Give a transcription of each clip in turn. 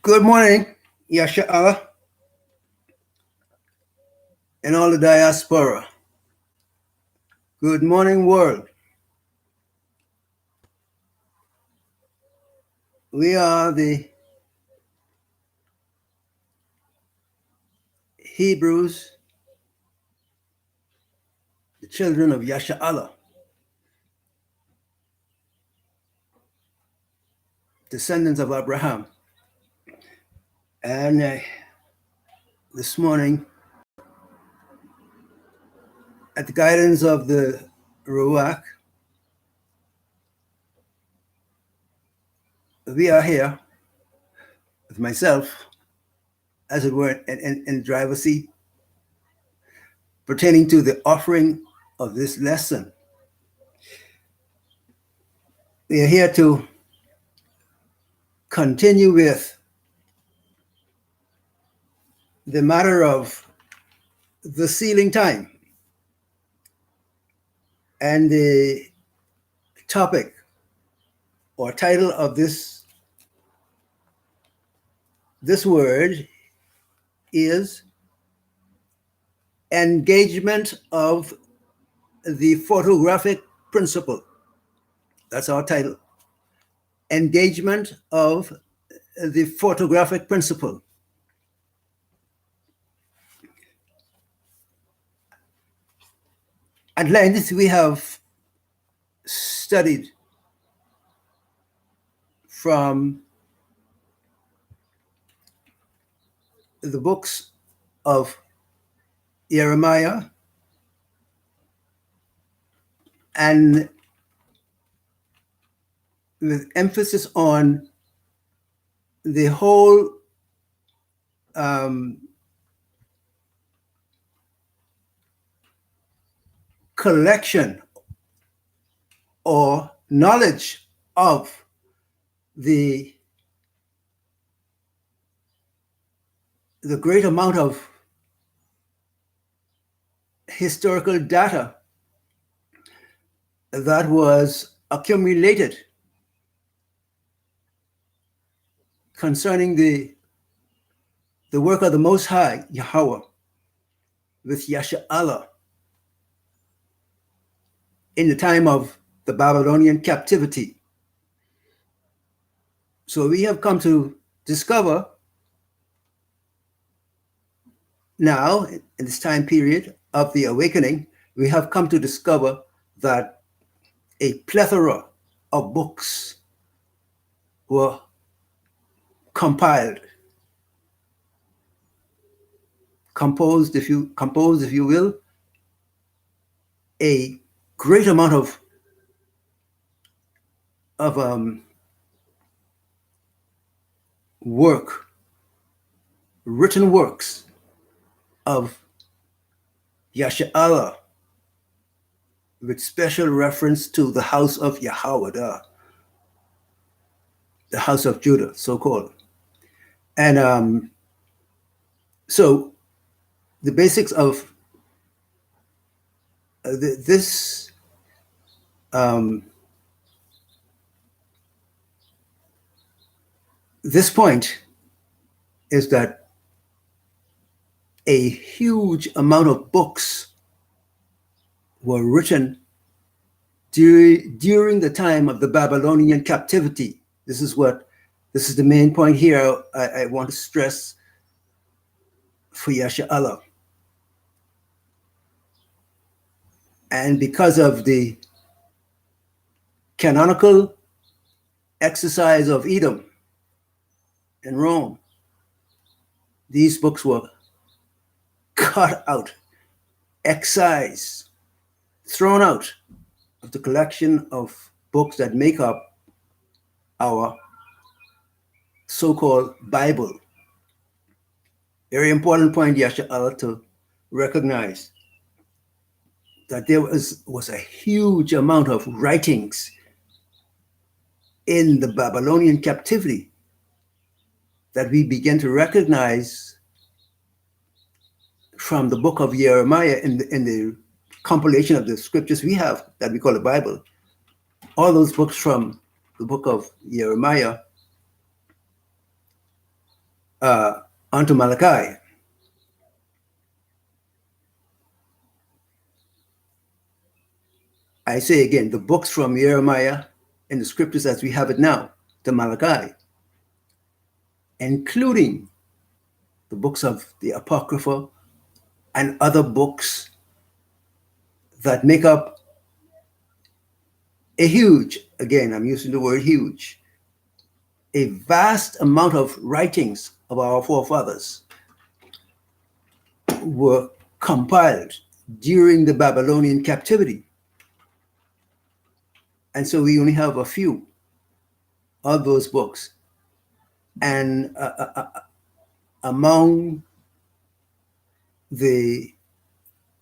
Good morning, Yasha'Allah, and all the diaspora. Good morning, world. We are the Hebrews, the children of Yasha'Allah, descendants of Abraham. And this morning, at the guidance of the Ruach, we are here with myself, as it were, in the driver's seat, pertaining to the offering of this lesson. We are here to continue with the matter of the sealing time. And the topic or title of this word is Engagement of the Photographic Principle. That's our title. Engagement of the Photographic Principle. At length, we have studied from the books of Jeremiah and with emphasis on the whole collection or knowledge of the great amount of historical data that was accumulated concerning the work of the Most High, Yahweh, with Yasha'Allah in the time of the Babylonian captivity. So we have come to discover now, in this time period of the awakening, we have come to discover that a plethora of books were composed, if you will, a great amount of work, written works of Yasha'Allah, with special reference to the house of Yahweh, the house of Judah, so-called. And so the basics of this point is that a huge amount of books were written during the time of the Babylonian captivity. This is the main point here I want to stress for Yasha'Allah. And because of the canonical exercise of Edom in Rome, these books were cut out, excised, thrown out of the collection of books that make up our so-called Bible. Very important point, Yasha'Allah, to recognize that there was a huge amount of writings in the Babylonian captivity that we begin to recognize from the book of Jeremiah in the compilation of the scriptures we have that we call the Bible. All those books from the book of Jeremiah onto Malachi. I say again, the books from Jeremiah and the scriptures as we have it now to Malachi, including the books of the Apocrypha and other books that make up a huge, again, I'm using the word huge, a vast amount of writings of our forefathers were compiled during the Babylonian captivity. And so we only have a few of those books. And among the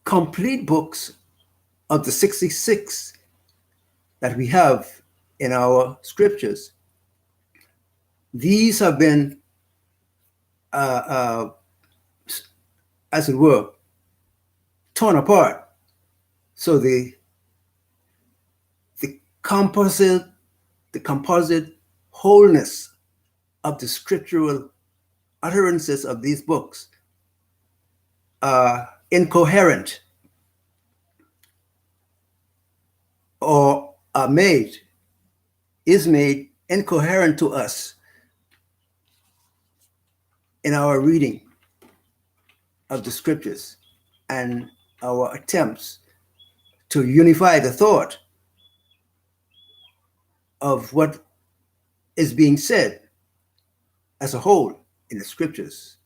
complete books of the 66 that we have in our scriptures, these have been, as it were, torn apart. So the composite wholeness of the scriptural utterances of these books are incoherent or is made incoherent to us in our reading of the scriptures and our attempts to unify the thought of what is being said as a whole in the scriptures.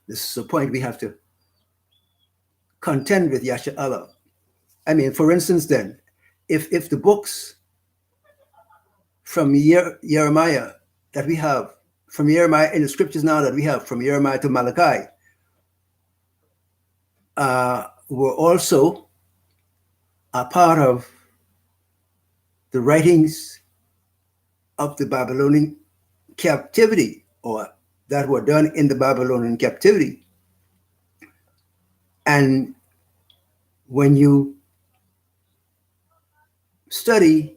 This is a point we have to contend with Yasha Allah. I mean, for instance, then, if the books from Jeremiah that we have, from Jeremiah in the scriptures now that we have, from Jeremiah to Malachi, were also a part of the writings of the Babylonian captivity, or that were done in the Babylonian captivity. And when you study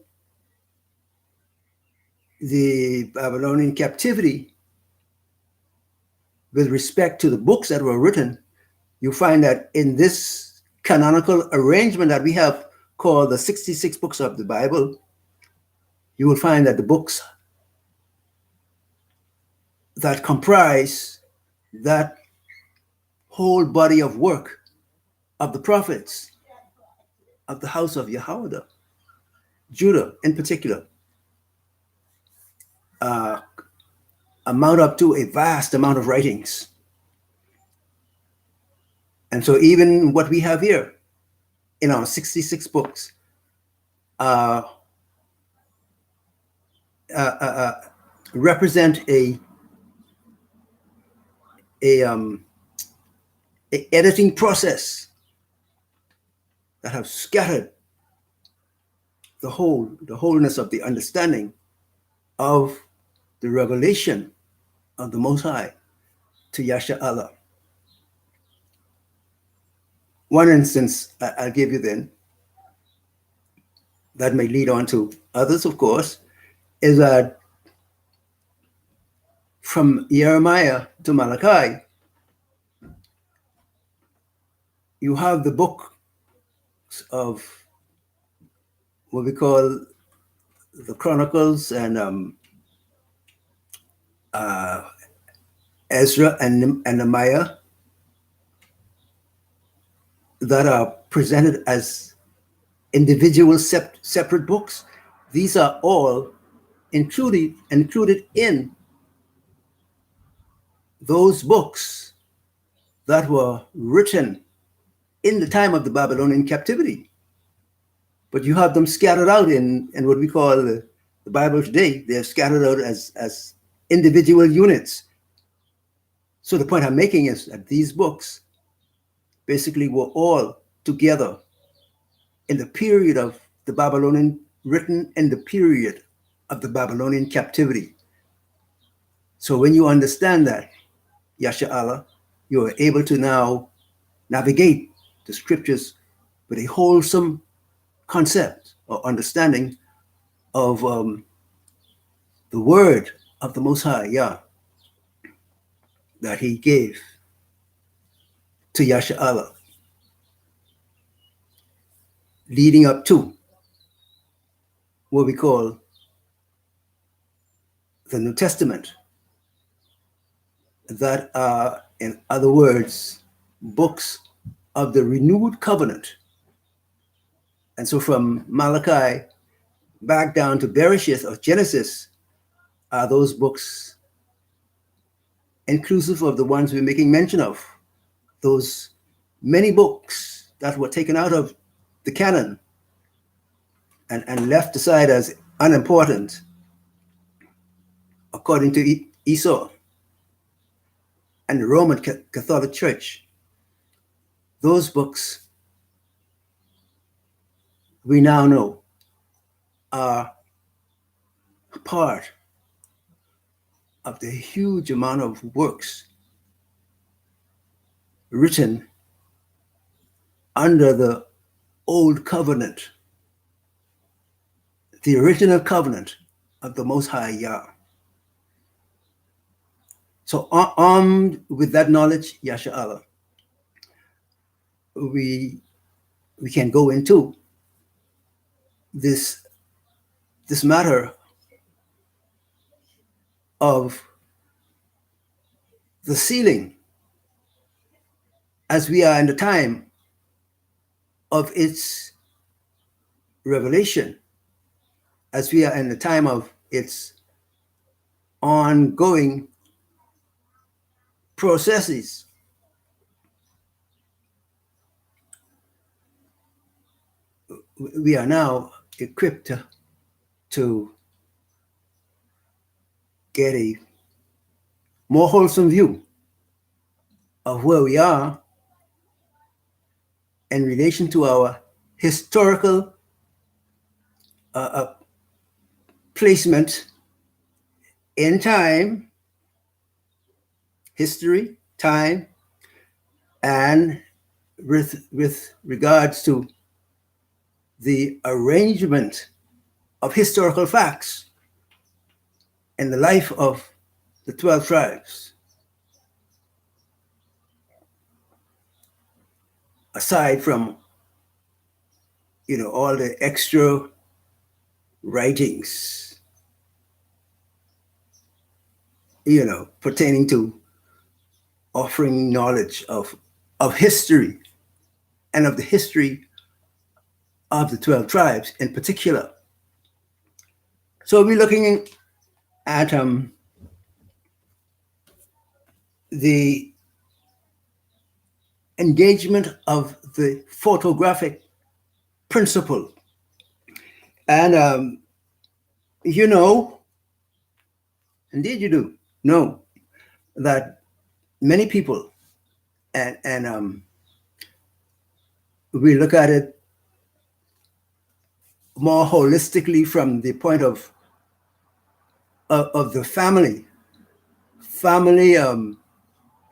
the Babylonian captivity with respect to the books that were written, you find that in this canonical arrangement that we have called the 66 books of the Bible, you will find that the books that comprise that whole body of work of the prophets of the house of Yahweh, Judah in particular, amount up to a vast amount of writings. And so even what we have here in our 66 books represent a editing process that have scattered the wholeness of the understanding of the revelation of the Most High to Yasha Allah. One instance I'll give you then, that may lead on to others, of course, is that from Jeremiah to Malachi, you have the book of what we call the Chronicles and Ezra and Nehemiah, that are presented as individual separate books. These are all included in those books that were written in the time of the Babylonian captivity. But you have them scattered out in what we call the Bible today. They're scattered out as individual units. So the point I'm making is that these books basically were all together in the period of the Babylonian, written in the period of the Babylonian captivity. So when you understand that, Yasha Allah, you are able to now navigate the scriptures with a wholesome concept or understanding of the word of the Most High, Yah. that he gave to Yasha Allah, leading up to what we call the New Testament, that are, in other words, books of the renewed covenant. And so from Malachi back down to Bereshith or Genesis are those books, inclusive of the ones we're making mention of, those many books that were taken out of the canon and left aside as unimportant, according to Esau and the Roman Catholic Church. Those books we now know are part of the huge amount of works written under the old covenant, the original covenant of the Most High Yah. So armed with that knowledge, Yasha Allah, we can go into this matter of the sealing, as we are in the time of its revelation, as we are in the time of its ongoing processes. We are now equipped to get a more wholesome view of where we are in relation to our historical placement in time, history, time, and with regards to the arrangement of historical facts in the life of the 12 tribes, aside from, all the extra writings, pertaining to offering knowledge of history and of the history of the 12 tribes in particular. So we're looking at the engagement of the photographic principle. And indeed you do know that many people, and we look at it more holistically from the point of the family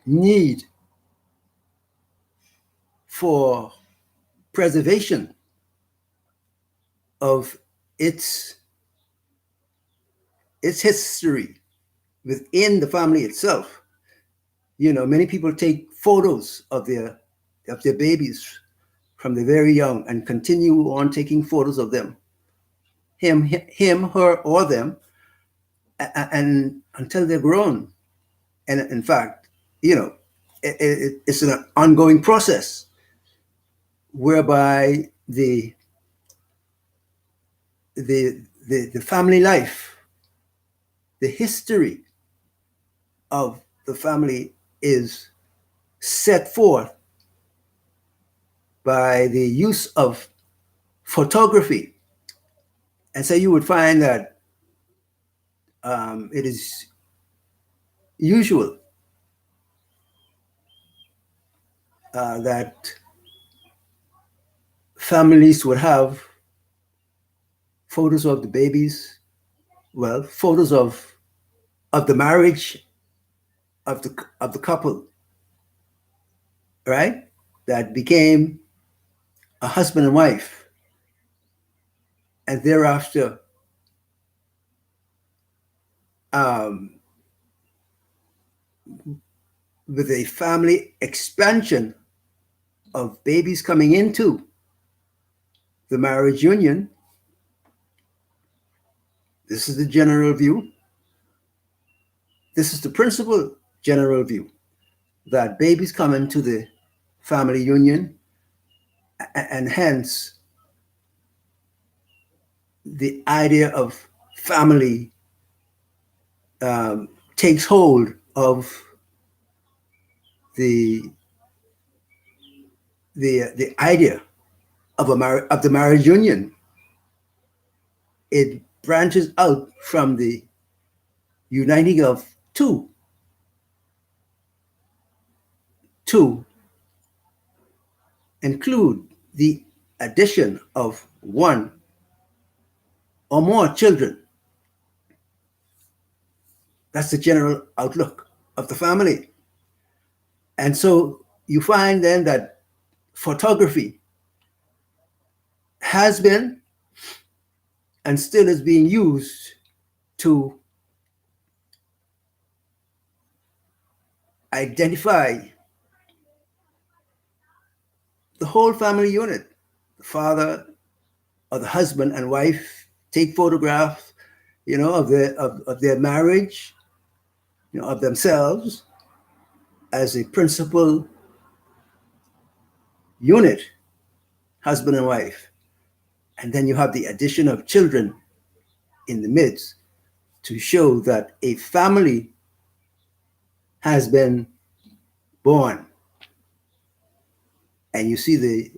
need for preservation of its history within the family itself. Many people take photos of their babies from the very young and continue on taking photos of them, him, her, or them, and until they're grown. And in fact, it's an ongoing process whereby the family life, the history of the family is set forth by the use of photography. And so you would find that it is usual that families would have photos of the babies, photos of the marriage of the couple, right? That became a husband and wife, and thereafter with a family expansion of babies coming into the marriage union. This is the general view. This is the principal general view, that babies come into the family union, and hence the idea of family takes hold of the the idea of of the marriage union. It branches out from the uniting of two to include the addition of one or more children. That's the general outlook of the family. And so you find then that photography has been and still is being used to identify the whole family unit. The father or the husband and wife take photographs, of their marriage, of themselves as a principal unit, husband and wife. And then you have the addition of children in the midst to show that a family has been born. And you see the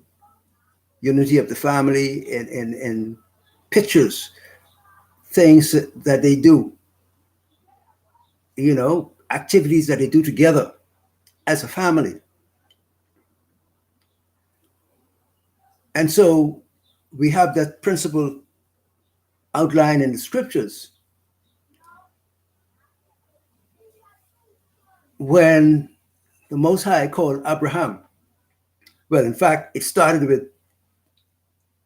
unity of the family in pictures, things that they do, activities that they do together as a family. And so we have that principle outlined in the scriptures. When the Most High called Abraham, well, in fact, it started with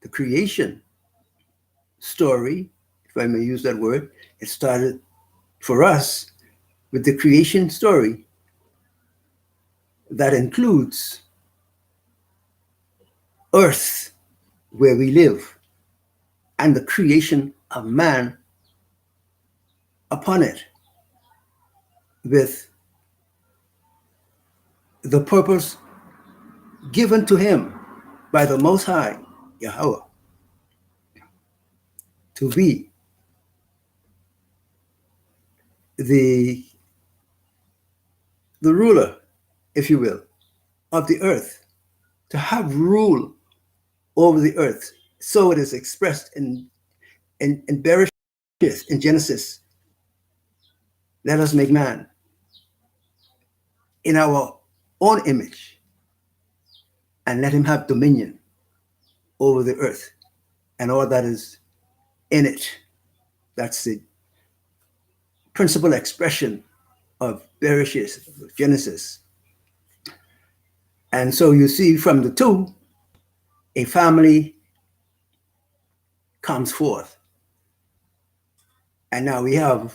the creation story, if I may use that word. It started for us with the creation story that includes earth, where we live, and the creation of man upon it, with the purpose given to him by the Most High, Yahweh, to be the ruler, if you will, of the earth, to have rule over the earth. So it is expressed in Bereshith, in Genesis. Let us make man in our own image, and let him have dominion over the earth and all that is in it. That's the principal expression of Bereshith, Genesis. And so you see from the two, a family comes forth. And now we have,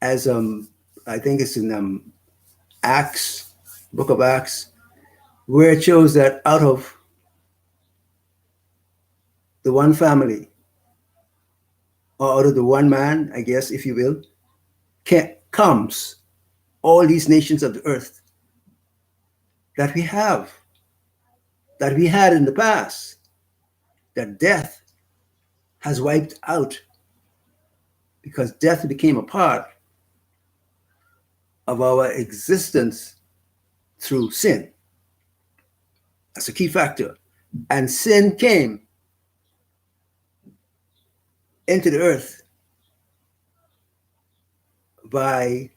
as I think it's in Acts, book of Acts, where it shows that out of the one family, or out of the one man, I guess, if you will, comes all these nations of the earth that we have, that we had in the past, that death has wiped out, because death became a part of our existence through sin. That's a key factor. And sin came into the earth by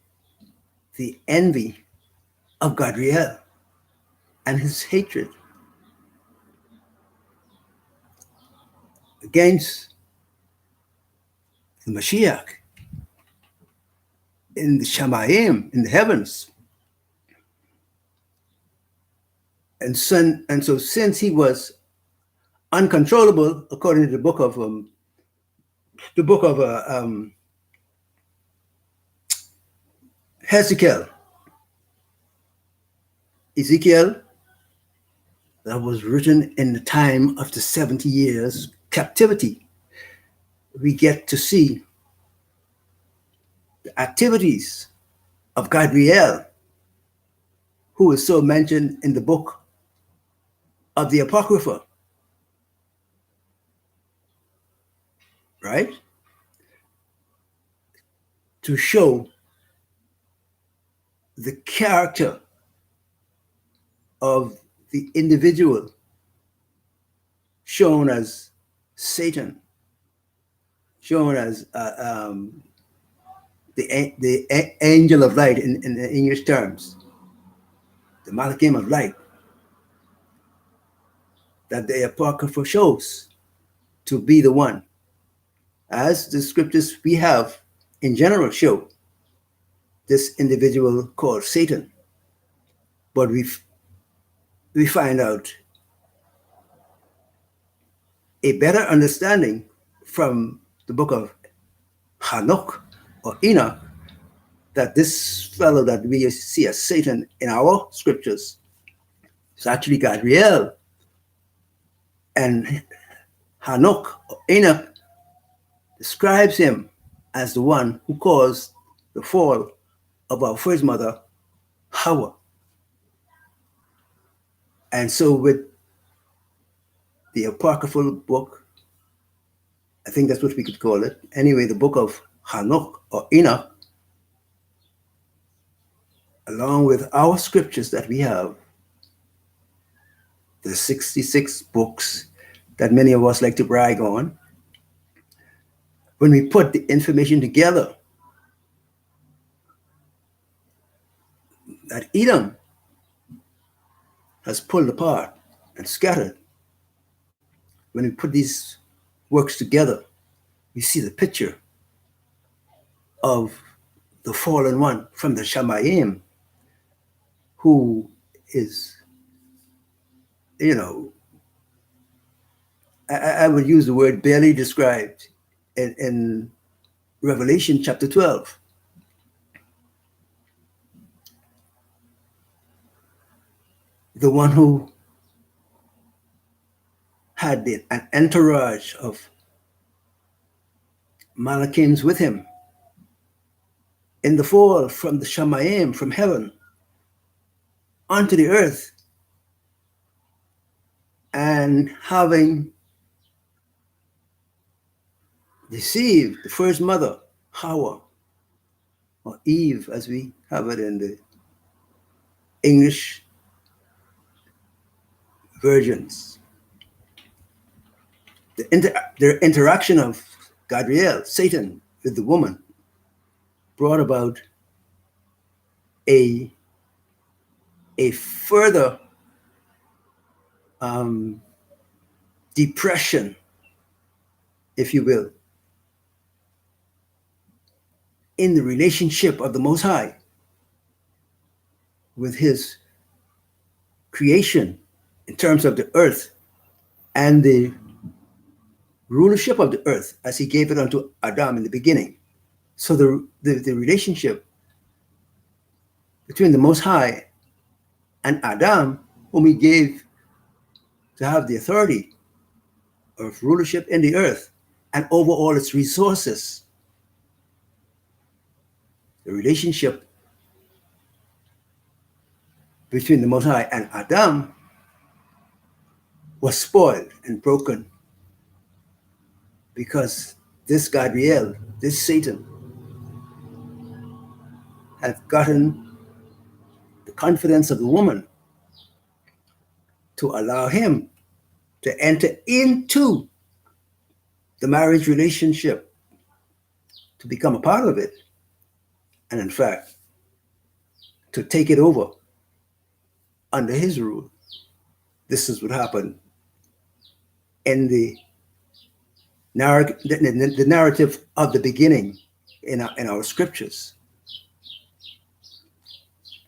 the envy of Gadriel and his hatred against the Mashiach in the Shamayim, in the heavens. And so since he was uncontrollable, according to the book of Hezekiel, Ezekiel, that was written in the time of the 70 years captivity, we get to see the activities of Gabriel, who is so mentioned in the book of the Apocrypha, right? To show the character of the individual shown as Satan, shown as the angel of light in the English terms, the Malachim of light, that the Apocrypha shows to be the one, as the scriptures we have in general show this individual called Satan. But we find out a better understanding from the book of Hanok or Enoch, that this fellow that we see as Satan in our scriptures is actually Gabriel. And Hanok or Enoch describes him as the one who caused the fall of our first mother, Hawa. And so with the apocryphal book, I think that's what we could call it. Anyway, the book of Hanok or Enoch, along with our scriptures that we have, the 66 books that many of us like to brag on, when we put the information together, that Edom has pulled apart and scattered, when we put these works together, we see the picture of the fallen one from the Shamayim, who is, I would use the word barely described in Revelation chapter 12. The one who had an entourage of Malachims with him in the fall from the Shamayim, from heaven, onto the earth, and having deceived the first mother, Hawa, or Eve, as we have it in the English versions. The interaction of Gabriel, Satan, with the woman brought about a further depression, if you will, in the relationship of the Most High with his creation in terms of the earth and the rulership of the earth as he gave it unto Adam in the beginning. So the relationship between the Most High and Adam, whom he gave to have the authority of rulership in the earth and over all its resources, the relationship between the Most High and Adam was spoiled and broken because this Gabriel, this Satan, had gotten the confidence of the woman to allow him to enter into the marriage relationship, to become a part of it, and in fact, to take it over under his rule. This is what happened in the narrative of the beginning in our scriptures.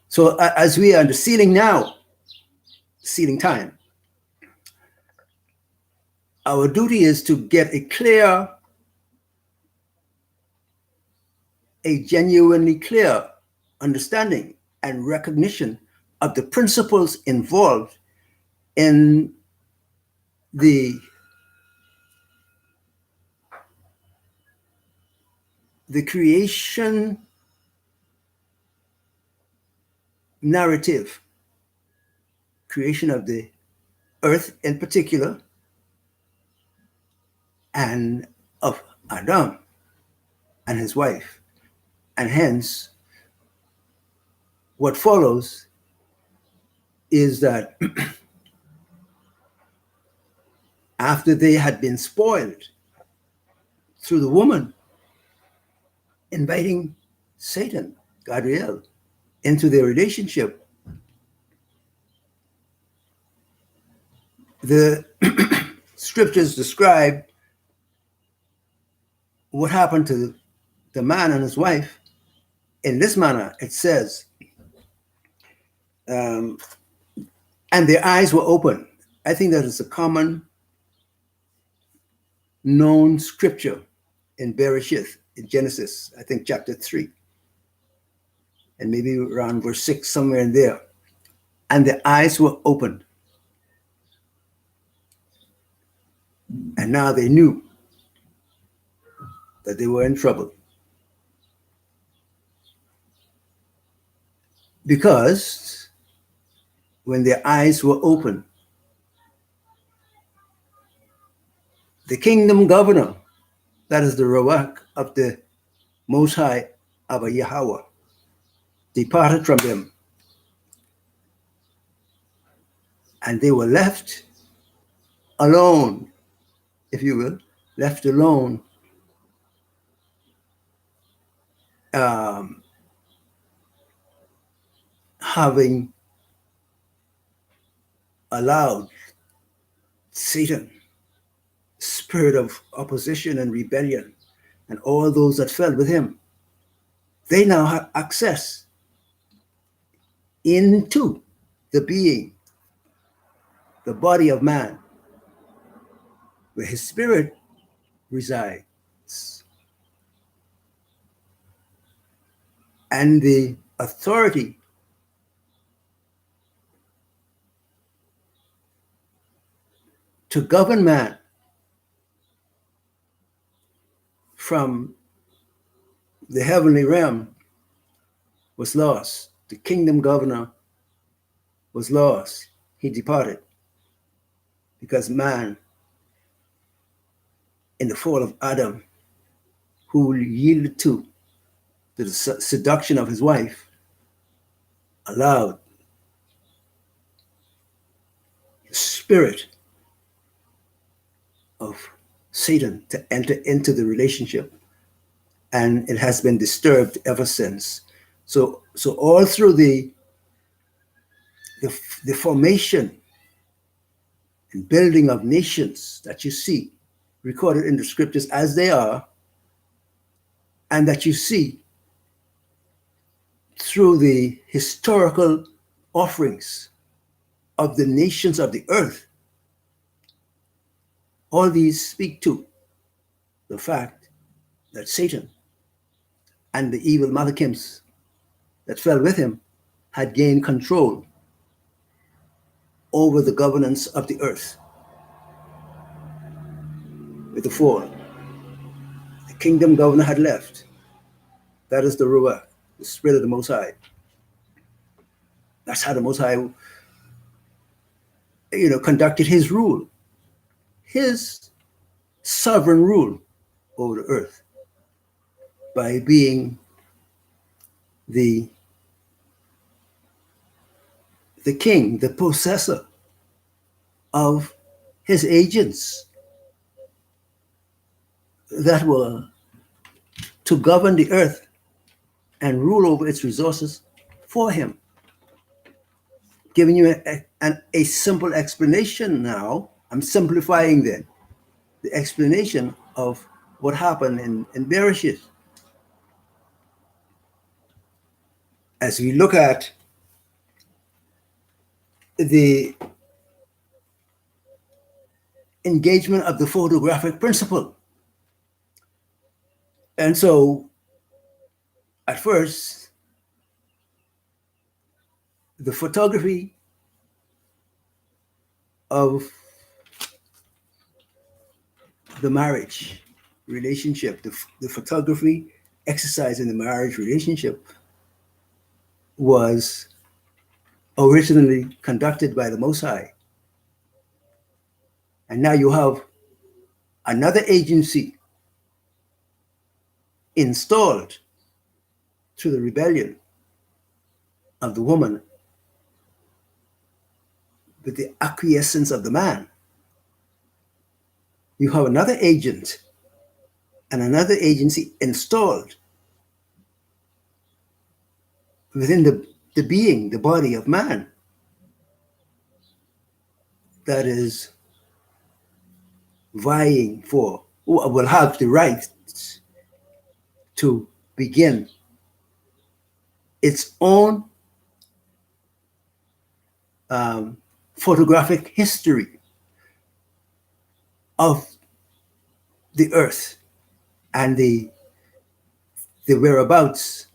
So as we are in the sealing now, sealing time, our duty is to get a genuinely clear understanding and recognition of the principles involved in the creation narrative, creation of the earth in particular, and of Adam and his wife. And hence, what follows is that after they had been spoiled through the woman inviting Satan, Gabriel, into their relationship, the scriptures describe what happened to the man and his wife in this manner. It says, and their eyes were open. I think that is a common known scripture in Bereshith, in Genesis, I think chapter 3, and maybe around verse 6, somewhere in there. And their eyes were opened. And now they knew that they were in trouble. Because when their eyes were open, the kingdom governor, that is the Ruach of the Most High Abba Yahweh, departed from them. And they were left alone, if you will, left alone, having allowed Satan, spirit of opposition and rebellion, and all those that fell with him, they now have access into the being, the body of man, where his spirit resides. And the authority to govern man from the heavenly realm was lost. The kingdom governor was lost. He departed because man, in the fall of Adam, who yielded to the seduction of his wife, allowed the spirit of Satan to enter into the relationship, and it has been disturbed ever since. So all through the formation and building of nations that you see recorded in the scriptures as they are, and that you see through the historical offerings of the nations of the earth, all these speak to the fact that Satan and the evil Malachims that fell with him had gained control over the governance of the earth. With the fall, the kingdom governor had left. That is the Ruach, the spirit of the Most High. That's how the Most High, conducted his rule, his sovereign rule over the earth, by being the king, the possessor of his agents that were to govern the earth and rule over its resources for him. Giving you a simple explanation now. I'm simplifying then the explanation of what happened in Bereshit. As we look at the engagement of the photographic principle. And so, at first, the photography of the marriage relationship, the photography exercise in the marriage relationship was originally conducted by the Most High. And now you have another agency installed through the rebellion of the woman with the acquiescence of the man. You have another agent and another agency installed within the being, the body of man, that is vying for, will have the right to begin its own photographic history of the earth and the whereabouts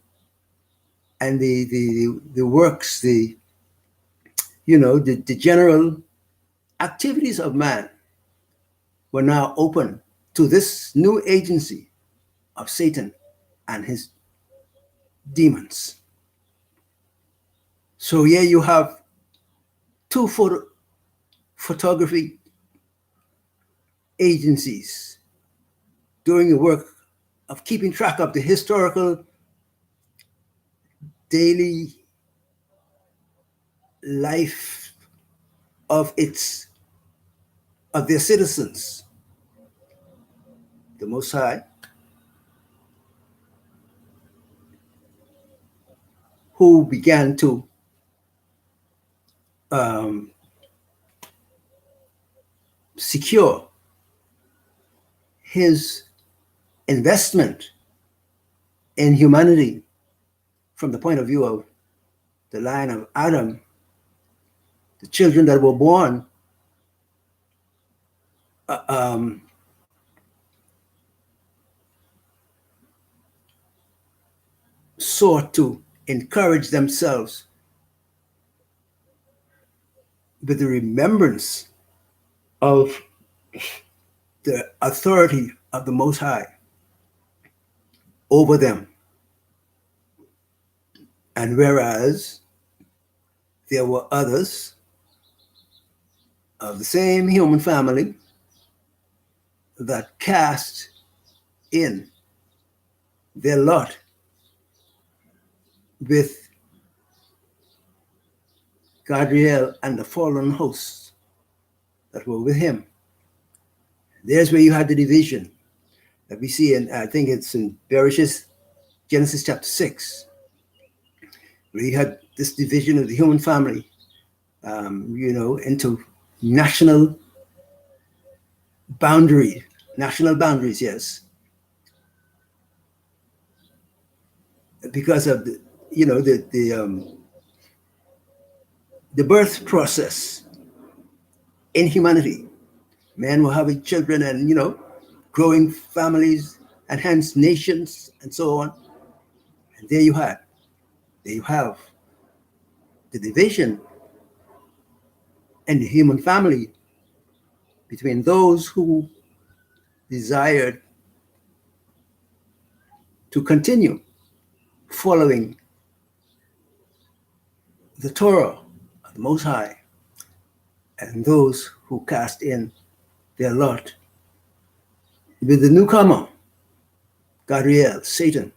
and the works, the general activities of man were now open to this new agency of Satan and his demons. So here you have two photography agencies doing the work of keeping track of the historical daily life of their citizens. The Most High, who began to secure his investment in humanity from the point of view of the line of Adam, the children that were born sought to encourage themselves with the remembrance of the authority of the Most High over them. And whereas there were others of the same human family that cast in their lot with Gabriel and the fallen hosts that were with him. There's where you had the division that we see in, I think it's in Bereshit, Genesis chapter 6, where you had this division of the human family, into national boundaries, yes, because of the birth process in humanity. Men were having children and, growing families and hence nations and so on. And there you have the division in the human family between those who desired to continue following the Torah of the Most High and those who cast in their lot with the newcomer, Gabriel, Satan,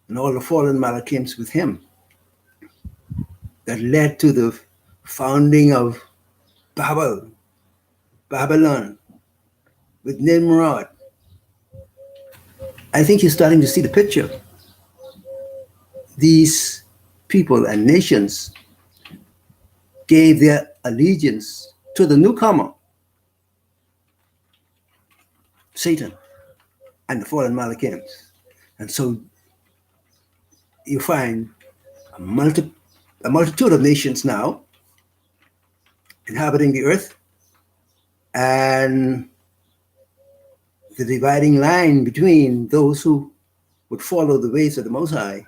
and all the fallen Malachims with him, that led to the founding of Babylon, with Nimrod. I think you're starting to see the picture. These people and nations gave their allegiance to the newcomer, Satan, and the fallen Malachims. And so you find a multitude of nations now inhabiting the earth, and the dividing line between those who would follow the ways of the Most High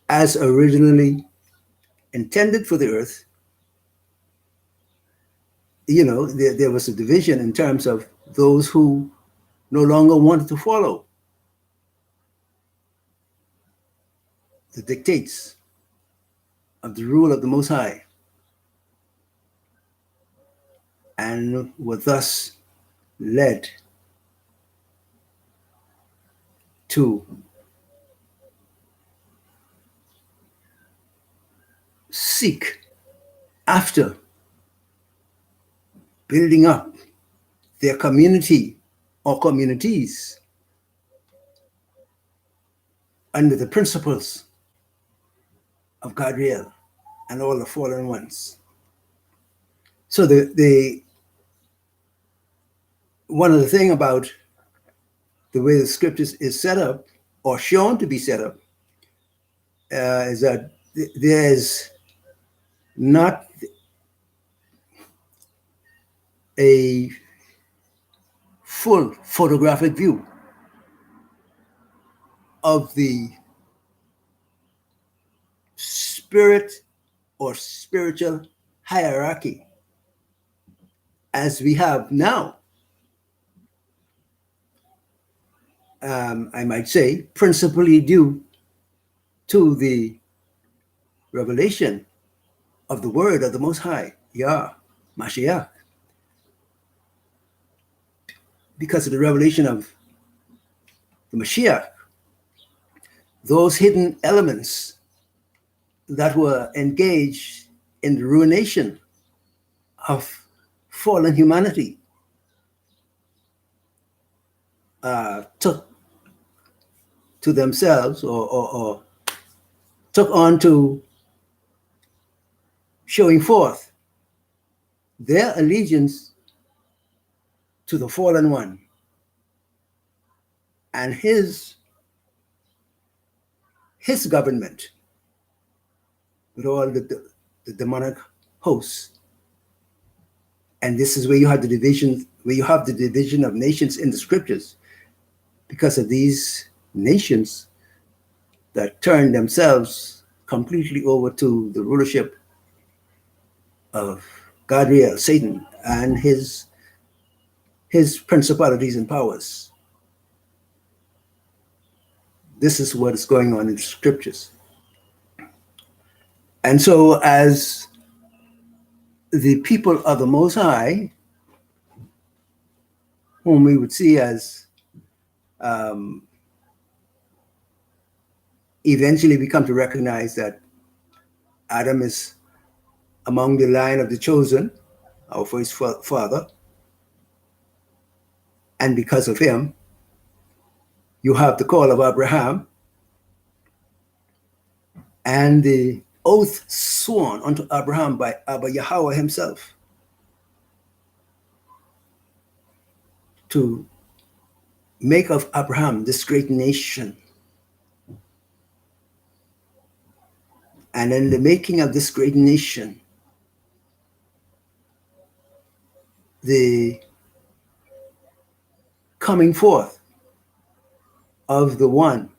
as originally intended for the earth, there was a division in terms of those who no longer wanted to follow the dictates of the rule of the Most High and were thus led to seek after building up their community or communities under the principles of Gadriel and all the fallen ones. So the one of the things about the way the scriptures is set up or shown to be set up is that there's not a full photographic view of the spirit or spiritual hierarchy as we have now. I might say, principally due to the revelation of the word of the Most High, Yah, Mashiach. Because of the revelation of the Mashiach, those hidden elements that were engaged in the ruination of fallen humanity took to themselves or took on to showing forth their allegiance to the fallen one and his government with all the demonic hosts. And this is where you have the division of nations in the scriptures, because of these nations that turned themselves completely over to the rulership of Gadriel, Satan, and his principalities and powers. This is what is going on in the scriptures. And so as the people of the Most High, whom we would see as eventually we come to recognize that Adam is among the line of the chosen, our first father, and because of him, you have the call of Abraham and the oath sworn unto Abraham by Abba Yahweh himself to make of Abraham this great nation. And in the making of this great nation, the coming forth of the one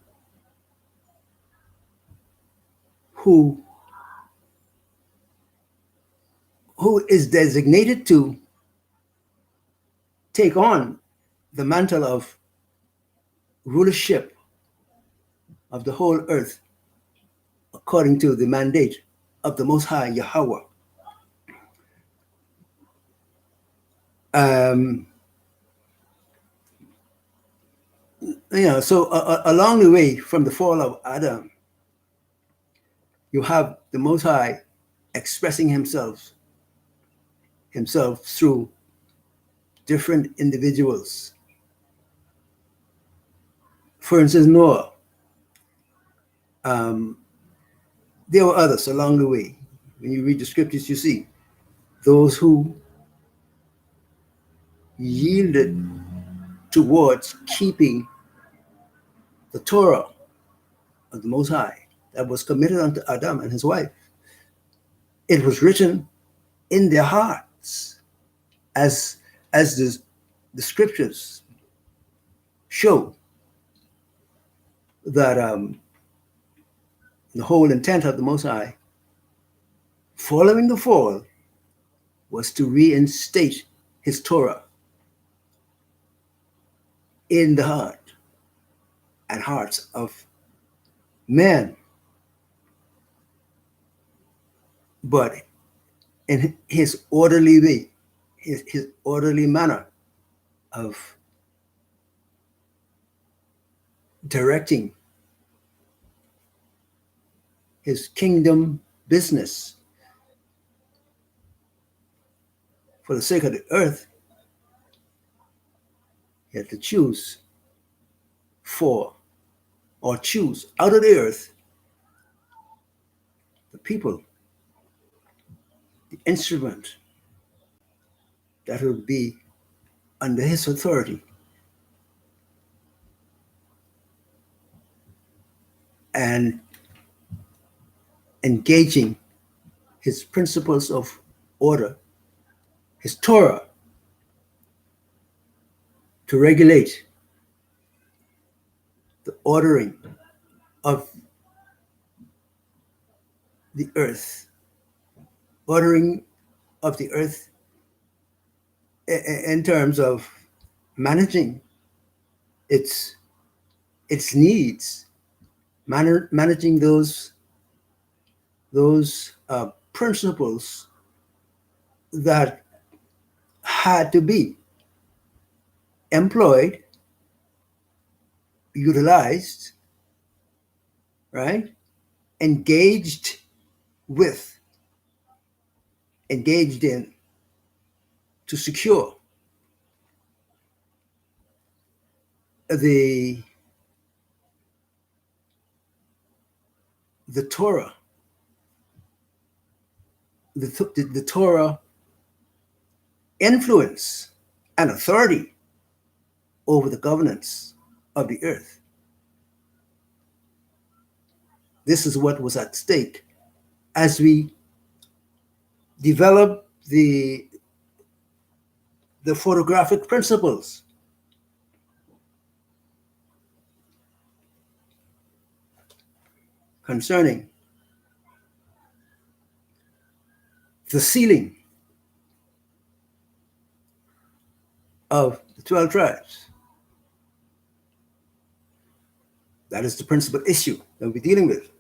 who is designated to take on the mantle of rulership of the whole earth according to the mandate of the Most High Yahweh. So along the way from the fall of Adam, you have the Most High expressing himself through different individuals. For instance, Noah. There were others along the way. When you read the scriptures, you see those who yielded towards keeping the Torah of the Most High that was committed unto Adam and his wife. It was written in their hearts, as the scriptures show that the whole intent of the Most High Following the fall was to reinstate his Torah in the heart and hearts of men, but in his orderly way, his orderly manner of directing his kingdom business for the sake of the earth. He had to choose for or choose out of the earth the people, the instrument that would be under his authority and engaging his principles of order, his Torah, to regulate the ordering of the earth, ordering of the earth in terms of managing its needs, managing those principles that had to be employed, utilized, right? Engaged with, engaged in to secure the Torah, the Torah influence and authority over the governance of the earth. This is what was at stake as we develop the photographic principles concerning the sealing of the 12 tribes. That is the principal issue that we're dealing with.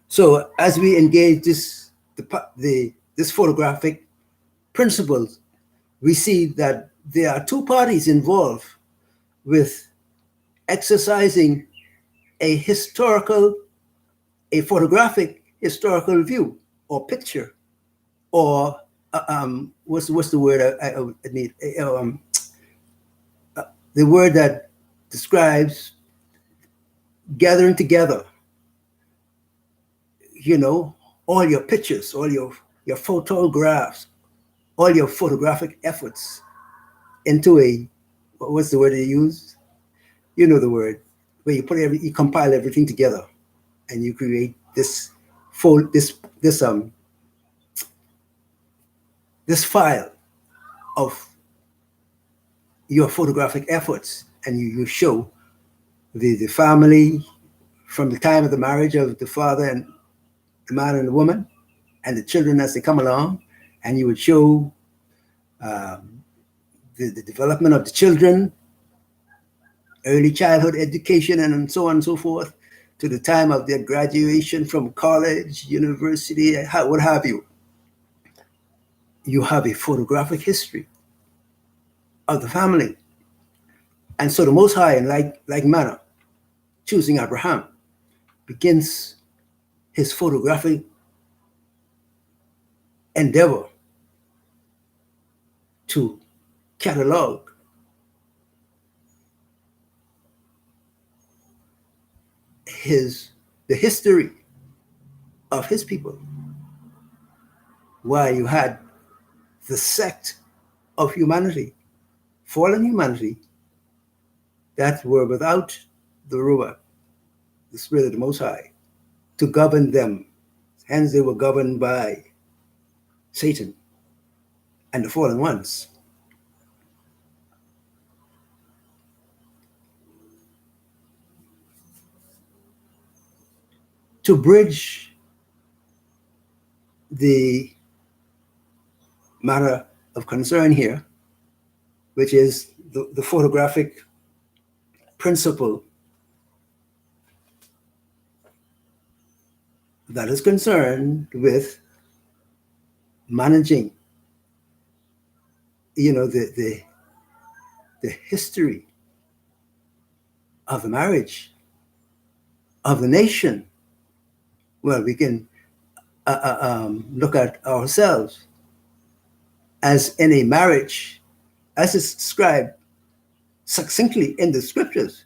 So as we engage this photographic principles, we see that there are two parties involved with exercising a photographic historical view or picture, or what's the word I need? The word that describes gathering together, all your pictures, all your photographs, all your photographic efforts into what's the word they use? You know the word, where you compile everything together and you create this file of your photographic efforts, and you show the family from the time of the marriage of the father and the man and the woman, and the children as they come along, and you would show the development of the children, early childhood education, and so on and so forth, to the time of their graduation from college, university, what have you. You have a photographic history of the family. And so the Most High, in like manner, choosing Abraham, begins his photographic endeavor to catalog the history of his people. While you had the sect of humanity, fallen humanity, that were without the Ruach, the Spirit of the Most High, to govern them. Hence they were governed by Satan and the fallen ones. To bridge the matter of concern here, which is the photographic principle that is concerned with managing, the history of the marriage of the nation. Well, we can look at ourselves as in a marriage, as is described succinctly in the scriptures.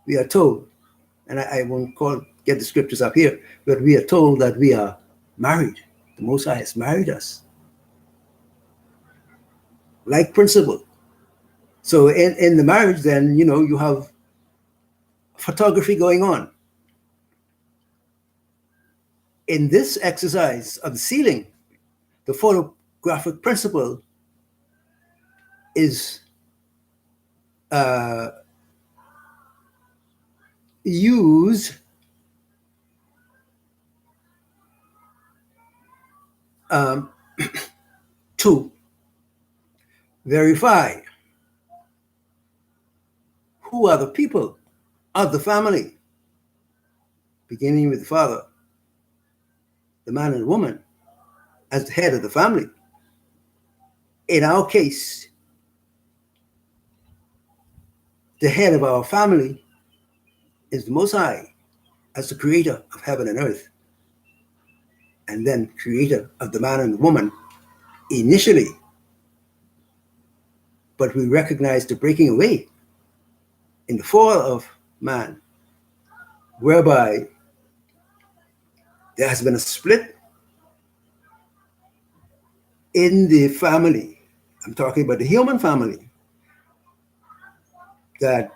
We are told, and I won't get the scriptures up here, but we are told that we are married. The Most High has married us. Like principle. So in the marriage, then, you have photography going on. In this exercise of the sealing, the photographic principle is used to verify who are the people of the family, beginning with the father, the man and the woman, as the head of the family. In our case, the head of our family is the Most High as the creator of heaven and earth, and then creator of the man and the woman initially. But we recognize the breaking away in the fall of man, whereby there has been a split in the family. I'm talking about the human family that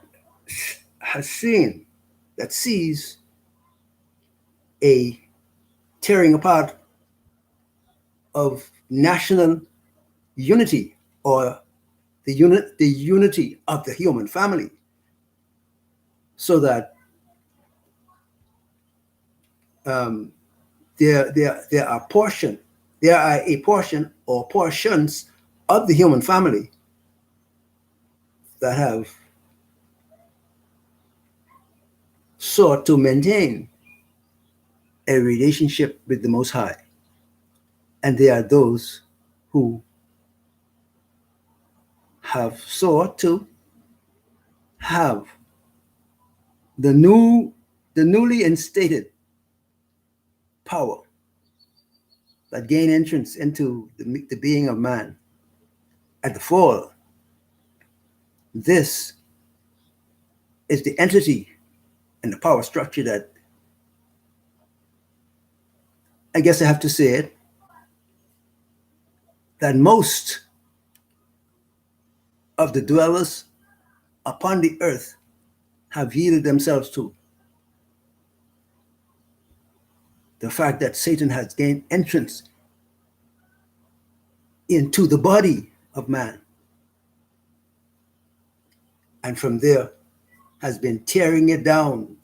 sees a tearing apart of national unity, or the unity of the human family, so that there are a portion or portions of the human family that have sought to maintain a relationship with the Most High. And there are those who have sought to have the newly instated power that gain entrance into the being of man at the fall. This is the entity and the power structure that, I guess I have to say it, that most of the dwellers upon the earth have yielded themselves to. The fact that Satan has gained entrance into the body of man, and from there has been tearing it down,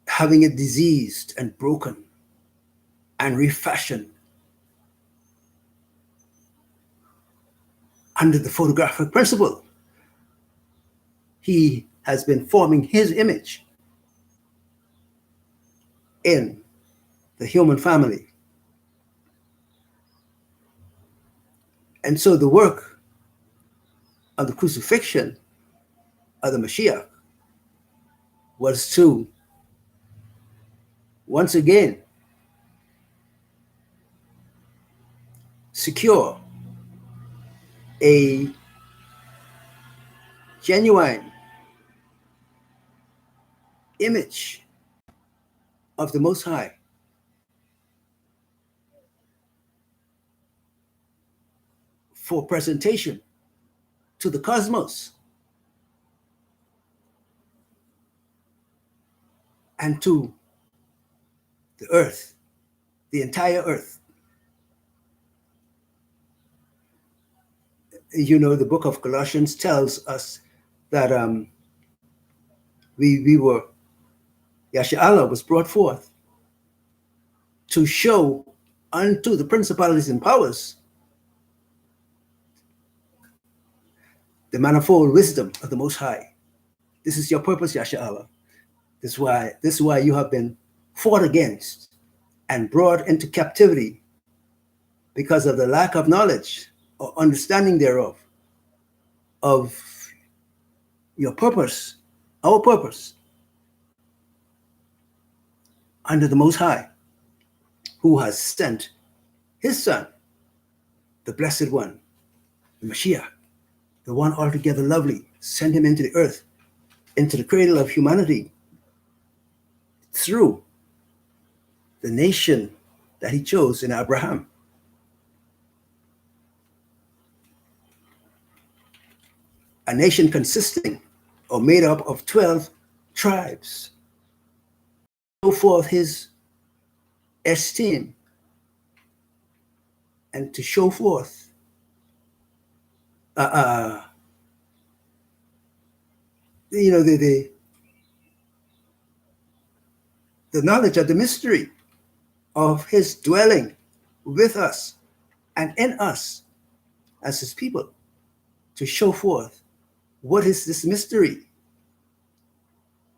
having it diseased and broken and refashioned under the photographic principle. He has been forming his image in the human family. And so the work of the crucifixion of the Mashiach was to, once again, secure a genuine image of the Most High for presentation to the cosmos and to the earth, the entire earth. The book of Colossians tells us that Yasha'Allah was brought forth to show unto the principalities and powers the manifold wisdom of the Most High. This is your purpose, Yasha'Allah. This is why you have been fought against and brought into captivity because of the lack of knowledge or understanding thereof of your purpose, our purpose, under the Most High, who has sent his Son, the Blessed One, the Mashiach, the one altogether lovely, sent him into the earth, into the cradle of humanity, through the nation that he chose in Abraham. A nation consisting or made up of 12 tribes. Show forth his esteem and to show forth the knowledge of the mystery of his dwelling with us and in us as his people, to show forth what is this mystery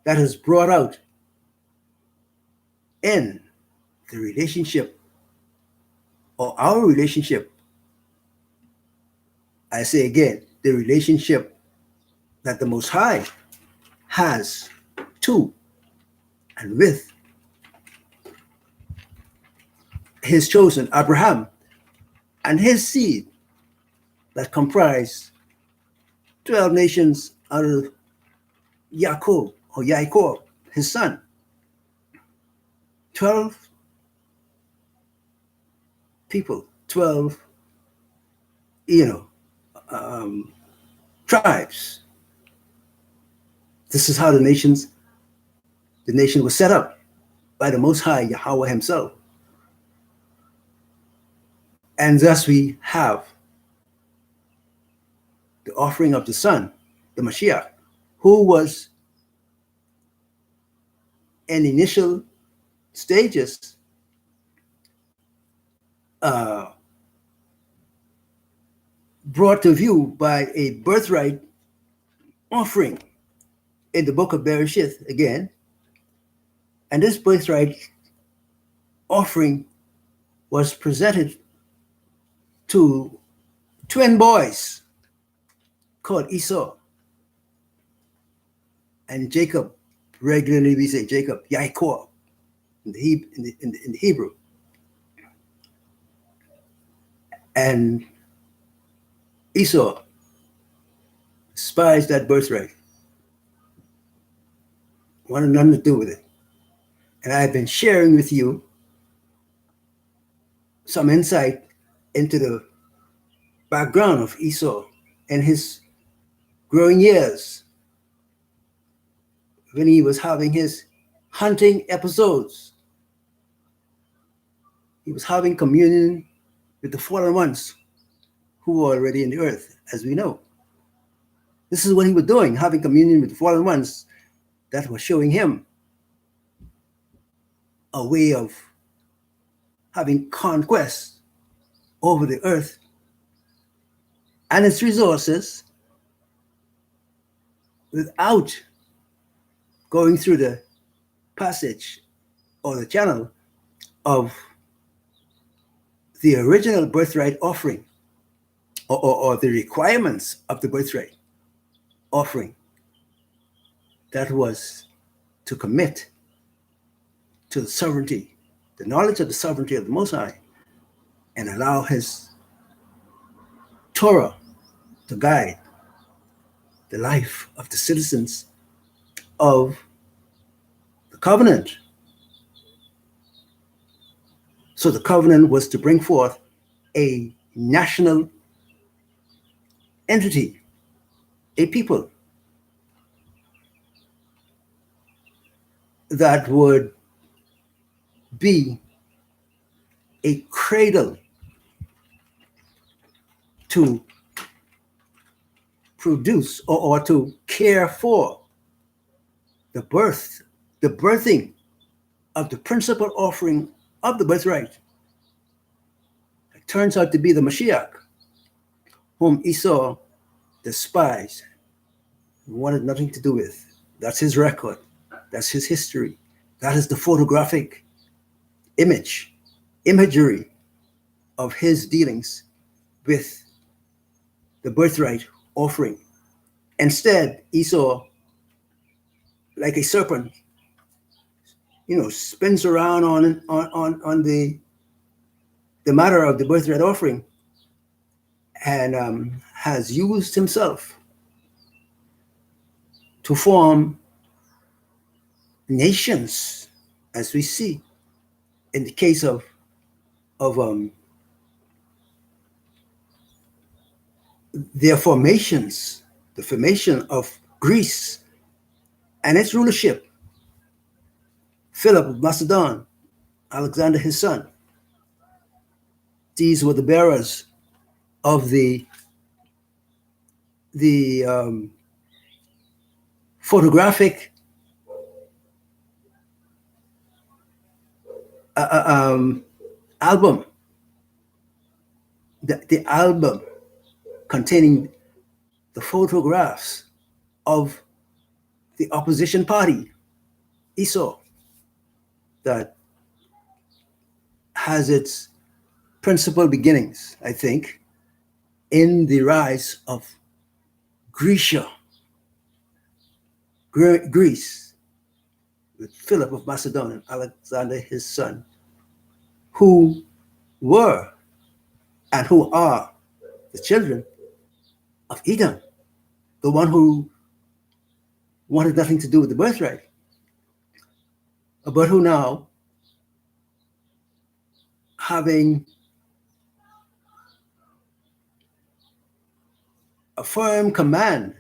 that is brought out in the relationship, or our relationship. I say again, the relationship that the Most High has to and with his chosen Abraham and his seed that comprise 12 nations out of Yaakov, his son. 12 people, 12, tribes. This is how the nation was set up by the Most High Yahweh himself. And thus we have the offering of the Son, the Mashiach, who was in initial stages brought to view by a birthright offering in the book of Bereshith again. And this birthright offering was presented to twin boys called Esau and Jacob. Regularly we say Jacob, Yaakov in the Hebrew. And Esau despised that birthright, wanted nothing to do with it. And I've been sharing with you some insight into the background of Esau and his growing years when he was having his hunting episodes. He was having communion with the fallen ones who were already in the earth, as we know. This is what he was doing, having communion with the fallen ones that were showing him a way of having conquest over the earth and its resources without going through the passage or the channel of the original birthright offering, or the requirements of the birthright offering, that was to commit to the sovereignty, the knowledge of the sovereignty of the Most High, and allow his Torah to guide the life of the citizens of the covenant. So the covenant was to bring forth a national entity, a people that would be a cradle to produce or to care for the birthing of the principal offering of the birthright turns out to be the Mashiach, whom Esau despised, wanted nothing to do with. That's his record. That's his history. That is the photographic imagery of his dealings with the birthright offering. Instead, Esau, like a serpent, spins around on the matter of the birthright offering, and has used himself to form nations, as we see in the case of their formations, the formation of Greece and its rulership. Philip of Macedon, Alexander his son. These were the bearers of the photographic album, the album containing the photographs of the opposition party, Esau, that has its principal beginnings, I think, in the rise of Greece, with Philip of Macedon and Alexander his son, who were and who are the children of Edom, the one who wanted nothing to do with the birthright, but who now, having a firm command,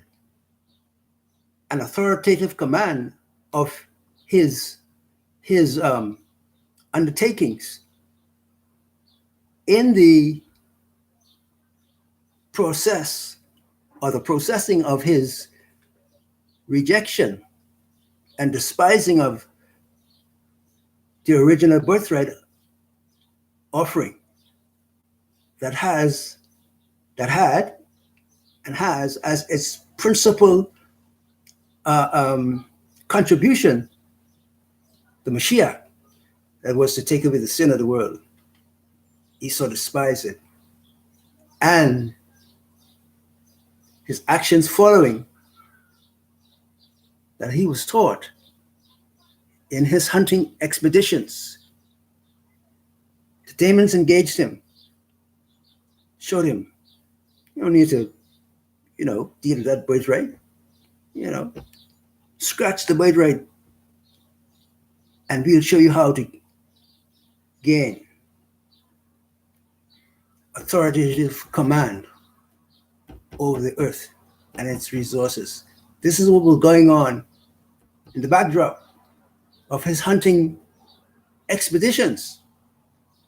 an authoritative command of his undertakings in the process or the processing of his rejection and despising of the original birthright offering that had and has as its principal contribution the Mashiach that was to take away the sin of the world. Esau despised it, and his actions following that he was taught in his hunting expeditions. The demons engaged him, showed him, you don't need to, deal with that birthright. Scratch the birthright, and we'll show you how to gain authoritative command over the earth and its resources. This is what was going on in the backdrop of his hunting expeditions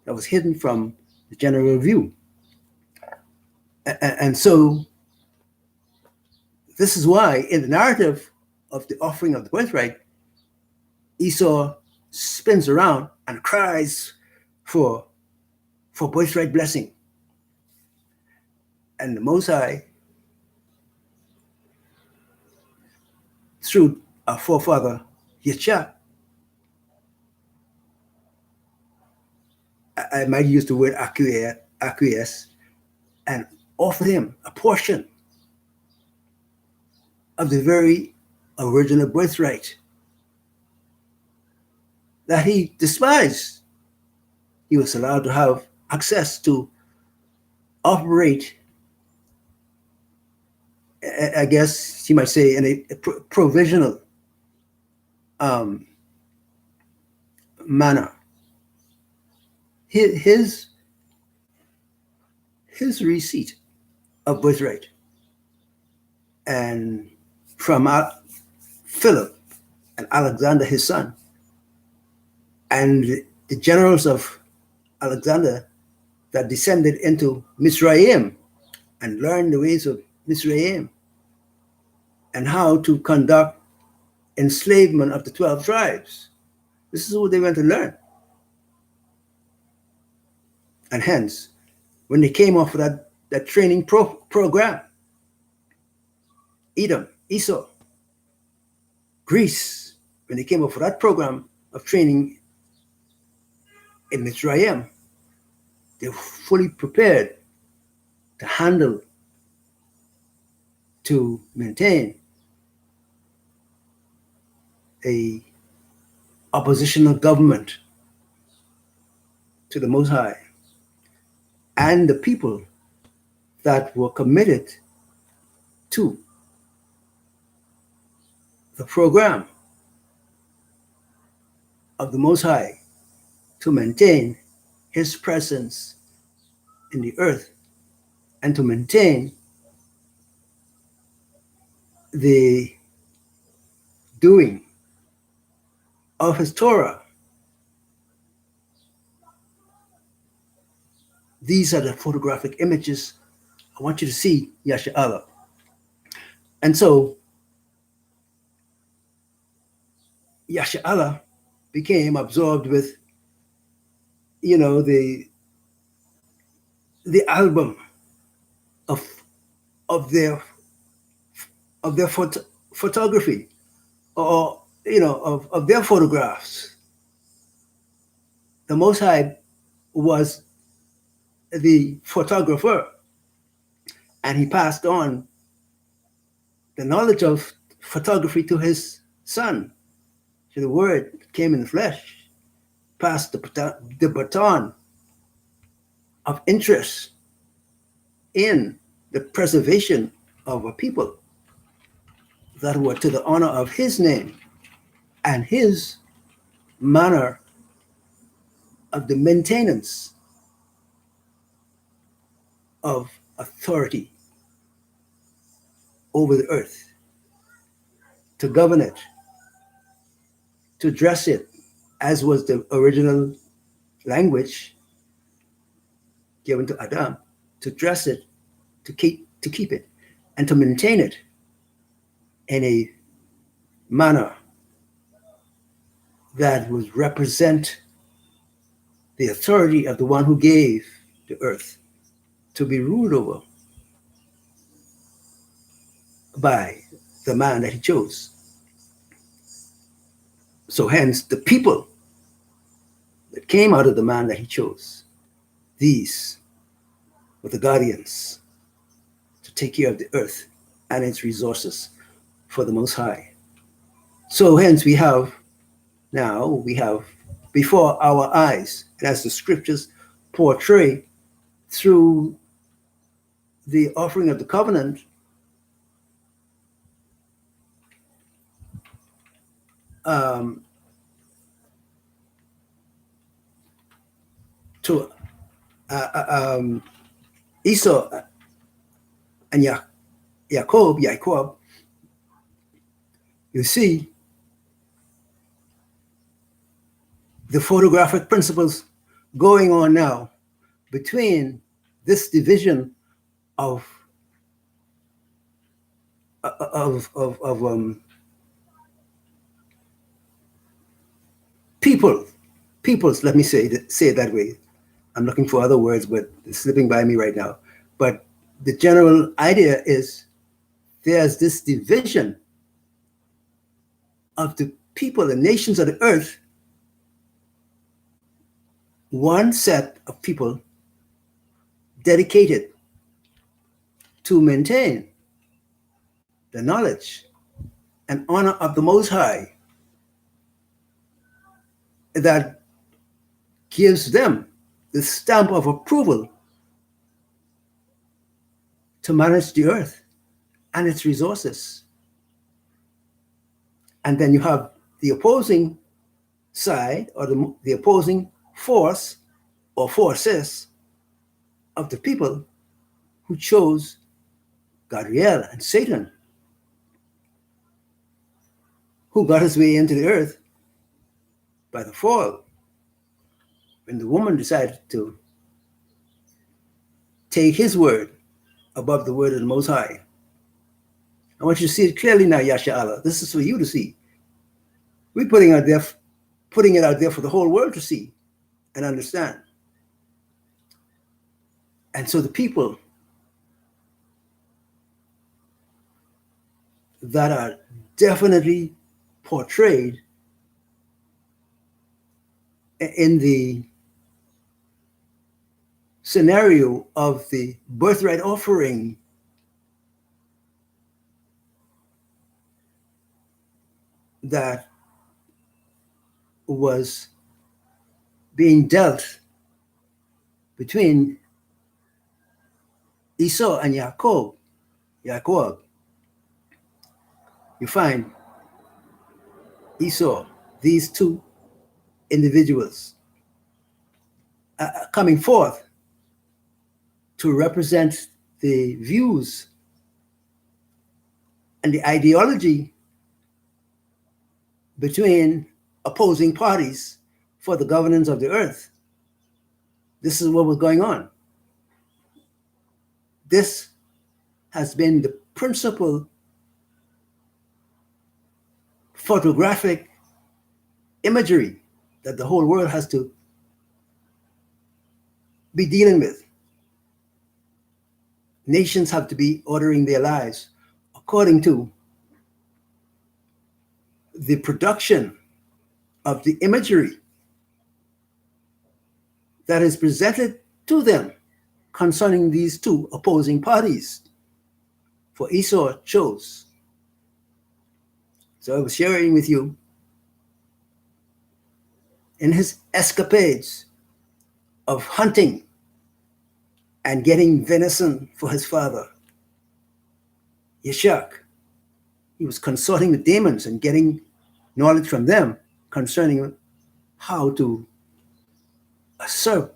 that was hidden from the general view. And so this is why in the narrative of the offering of the birthright, Esau spins around and cries for birthright blessing. And the Most High, through our forefather Yeshua, I might use the word acquiesce, and offered him a portion of the very original birthright that he despised. He was allowed to have access to operate, I guess you might say, in a provisional manner. His receipt of birthright and from Philip and Alexander his son and the generals of Alexander that descended into Mizraim and learned the ways of Mizraim and how to conduct enslavement of the 12 tribes. This is what they went to learn. And hence, when they came off of that training program, Edom, Esau, Greece, when they came off of that program of training in Mitzrayim, they were fully prepared to handle, to maintain a oppositional government to the Most High, and the people that were committed to the program of the Most High to maintain his presence in the earth and to maintain the doing of his Torah. These are the photographic images I want you to see, Yasha'Allah. And so Yasha'Allah became absorbed with, the album of their photography, or of their photographs. The Most High was the photographer, and he passed on the knowledge of photography to his son. So the word came in the flesh, passed the baton of interest in the preservation of a people that were to the honor of his name and his manner of the maintenance of authority over the earth, to govern it, to dress it, as was the original language given to Adam, to dress it, to keep it, and to maintain it in a manner that would represent the authority of the one who gave the earth to be ruled over by the man that he chose. So hence, the people that came out of the man that he chose, these were the guardians to take care of the earth and its resources for the Most High. So hence we have before our eyes, and as the scriptures portray through the offering of the covenant, to Esau and Jacob, you see the photographic principles going on now between this division of peoples. Let me say it that way. I'm looking for other words, but it's slipping by me right now. But the general idea is there's this division of the people, the nations of the earth. One set of people dedicated to maintain the knowledge and honor of the Most High that gives them the stamp of approval to manage the earth and its resources. And then you have the opposing side, or the opposing force or forces of the people who chose Gabriel and Satan, who got his way into the earth by the fall, when the woman decided to take his word above the word of the Most High. I want you to see it clearly now, Yasha'Allah. This is for you to see. We're putting it out there for the whole world to see and understand. And so the people that are definitely portrayed in the scenario of the birthright offering that was being dealt between Esau and Jacob, you find Esau, these two individuals coming forth to represent the views and the ideology between opposing parties for the governance of the earth. This is what was going on. This has been the principal photographic imagery that the whole world has to be dealing with. Nations have to be ordering their lives according to the production of the imagery that is presented to them concerning these two opposing parties. For Esau chose. So I was sharing with you in his escapades of hunting and getting venison for his father, Yishak. He was consulting with demons and getting knowledge from them concerning how to usurp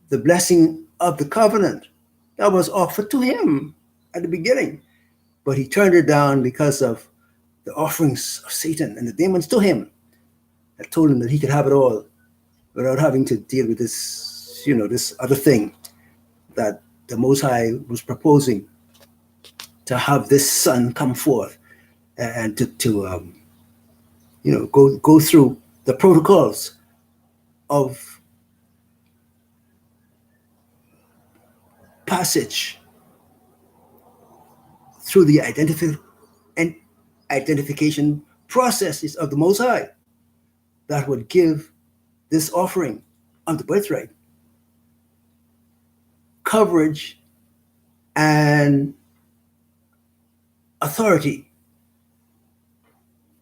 the blessing of the covenant that was offered to him at the beginning. But he turned it down because of the offerings of Satan and the demons to him that told him that he could have it all without having to deal with this, this other thing that the Most High was proposing, to have this son come forth and to go through the protocols of passage through the identification processes of the Most High that would give this offering of the birthright coverage and authority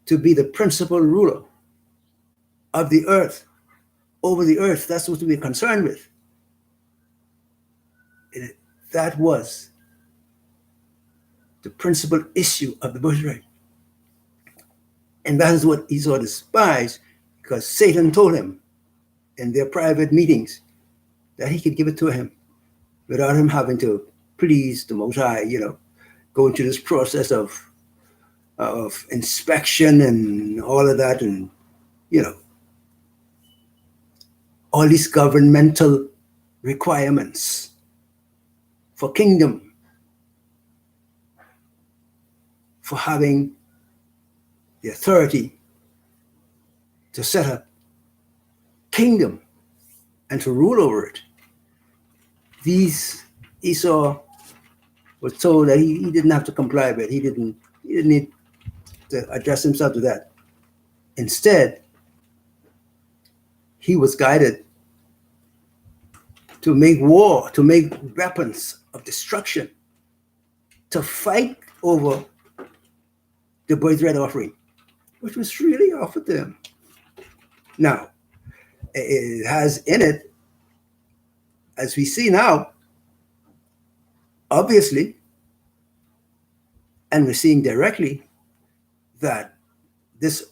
to be the principal ruler of the earth, over the earth. That's what we're concerned with. That was the principal issue of the birthright. And that is what Esau despised, because Satan told him in their private meetings that he could give it to him without him having to please the Most High, go into this process of inspection and all of that, and all these governmental requirements for kingdom, for having the authority to set up kingdom and to rule over it. These Esau was told that he didn't have to comply with. He didn't need to address himself to that. Instead, he was guided to make war, to make weapons of destruction, to fight over the birthright offering, which was really offered to him. Now, it has in it, as we see now, obviously, and we're seeing directly, that this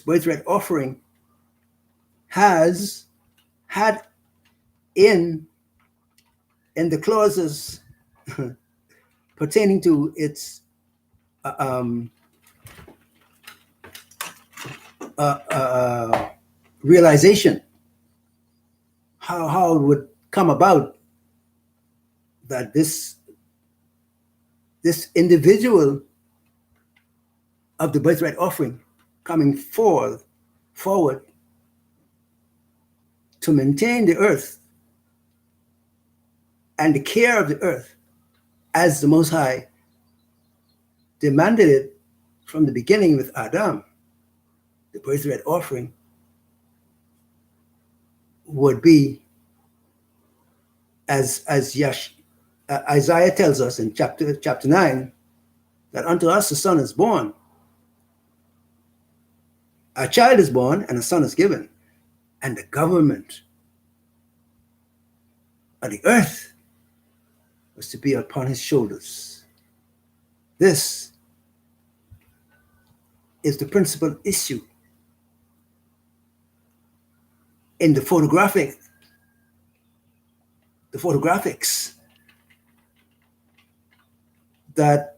birthright offering has had in the clauses pertaining to its realization, how it would come about that this individual of the birthright offering coming forward to maintain the earth and the care of the earth as the Most High demanded it from the beginning with Adam, the birthright offering would be as Isaiah tells us in chapter 9, that unto us a son is born, a child is born, and a son is given, and the government of the earth was to be upon his shoulders. This is the principal issue in the photographics that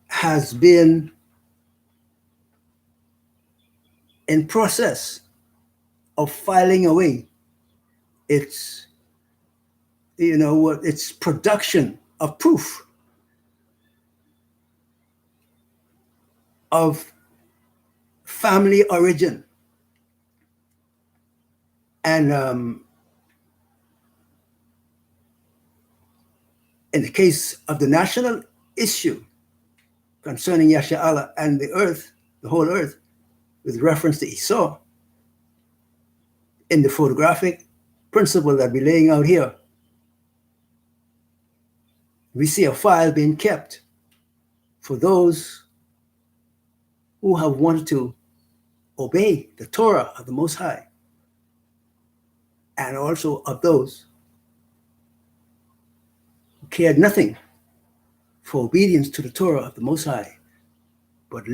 has been in process of filing away its its production of proof of family origin. And in the case of the national issue concerning Yasha'Allah and the earth, the whole earth, with reference to Esau, in the photographic principle that we're laying out here, we see a file being kept for those who have wanted to obey the Torah of the Most High, and also of those who cared nothing for obedience to the Torah of the Most High, but have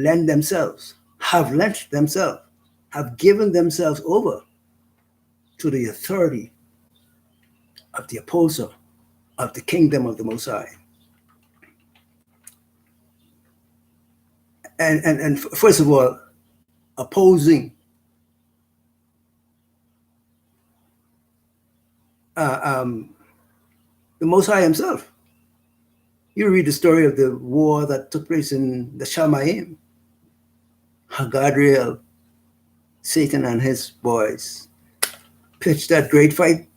lent themselves, have given themselves over to the authority of the opposer of the kingdom of the Most High. And first of all, opposing the Most High himself. You read the story of the war that took place in the Shamayim. Gadriel, Satan and his boys pitched that great fight,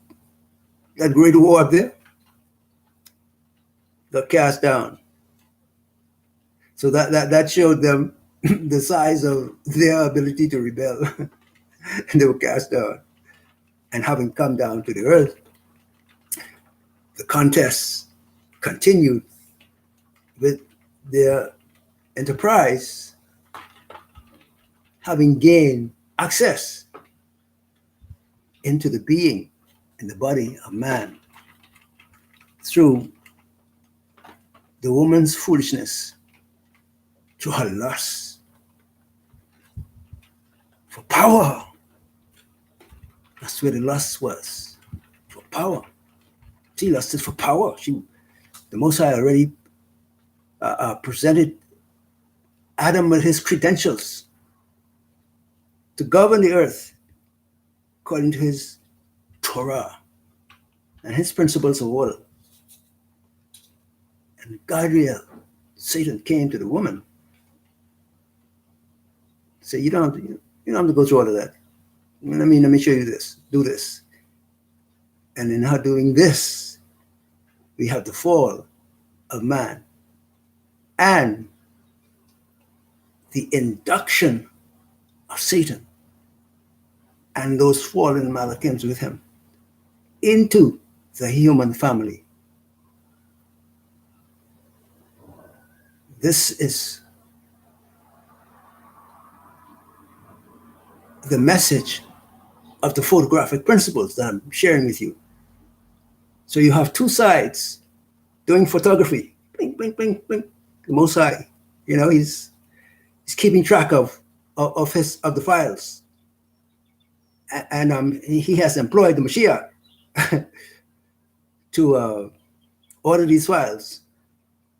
that great war up there, got cast down. So that showed them the size of their ability to rebel. And they were cast down. And having come down to the earth, the contest continued with their enterprise having gained access into the being and the body of man through the woman's foolishness, through her lust for power. That's where the lust was, for power. She lusted for power. The Most High already presented Adam with his credentials to govern the earth according to his Torah and his principles of order. And Gabriel, Satan, came to the woman, said, you don't have to go through all of that. Let me show you this. Do this. And in her doing this, we have the fall of man and the induction of Satan and those fallen Malachims with him into the human family. This is the message of the photographic principles that I'm sharing with you. So you have two sides doing photography. Bing, bing, bing, bing. The Most High, he's keeping track of the files, and he has employed the Mashiach to order these files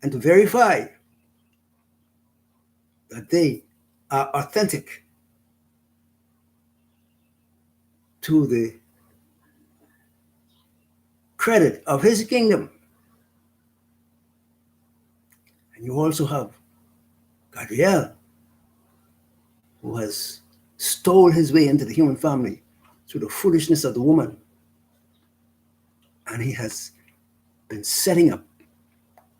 and to verify that they are authentic to the credit of his kingdom. And you also have Gabriel, who has stole his way into the human family through the foolishness of the woman And he has been setting up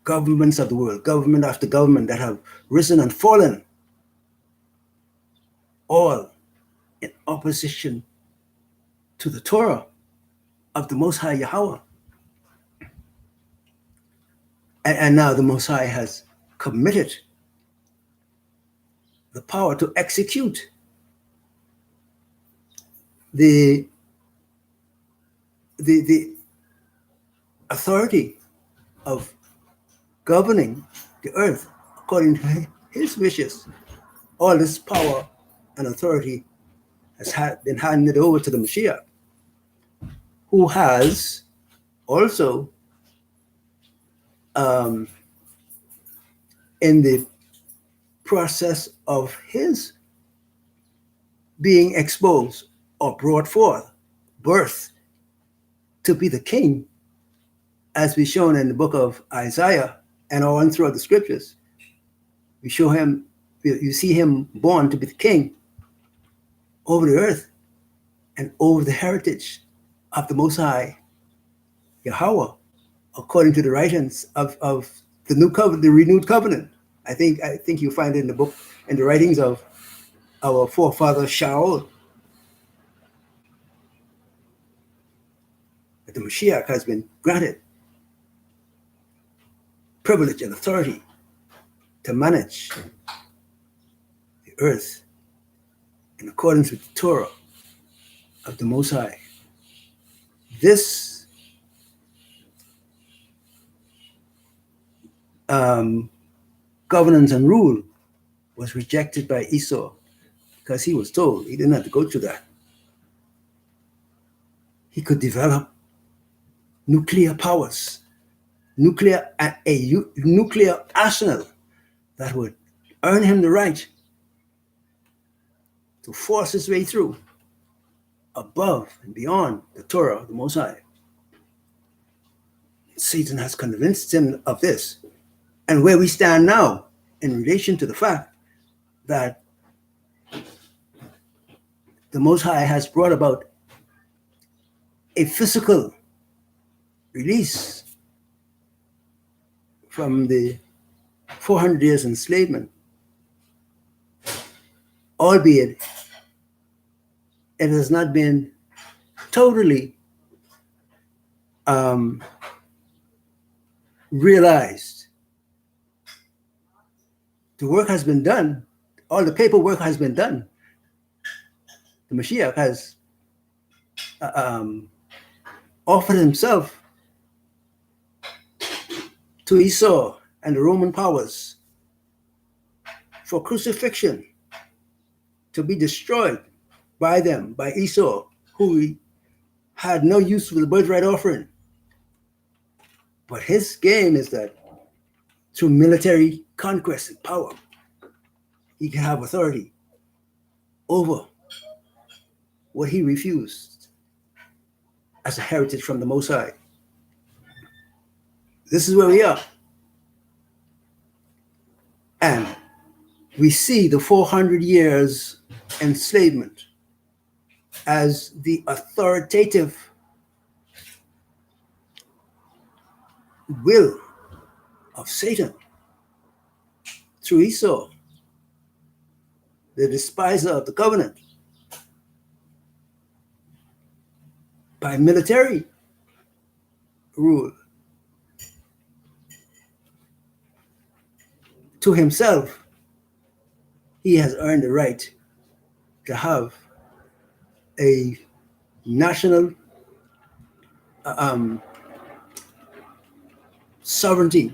governments of the world, government after government that have risen and fallen, all in opposition to the Torah of the Most High Yahweh. And now the Most High has committed the power to execute the, the authority of governing the earth according to his wishes. All this power and authority has been handed over to the Mashiach, who has also, in the process of his being exposed or brought forth, birth, to be the king, as we shown in the book of Isaiah and on throughout the scriptures. We show him, you see him born to be the king over the earth and over the heritage of the Most High Yahweh, according to the writings of the new covenant, the renewed covenant. I think you find it in the book, in the writings of our forefather Shaul, that the Mashiach has been granted privilege and authority to manage the earth in accordance with the Torah of the Most High. This governance and rule was rejected by Esau because he was told he didn't have to go through that. He could develop nuclear powers, a nuclear arsenal that would earn him the right to force his way through above and beyond the Torah of the Most High. Satan has convinced him of this. And where we stand now in relation to the fact that the Most High has brought about a physical release from the 400 years enslavement, albeit it has not been totally realized. The work has been done. All the paperwork has been done. The Mashiach has offered himself to Esau and the Roman powers for crucifixion, to be destroyed by them, by Esau, who had no use for the birthright offering. But his game is that through military conquest and power, he can have authority over what he refused as a heritage from the Most High. This is where we are. And we see the 400 years enslavement as the authoritative will of Satan through Esau, the despiser of the covenant, by military rule. To himself, he has earned the right to have a national sovereignty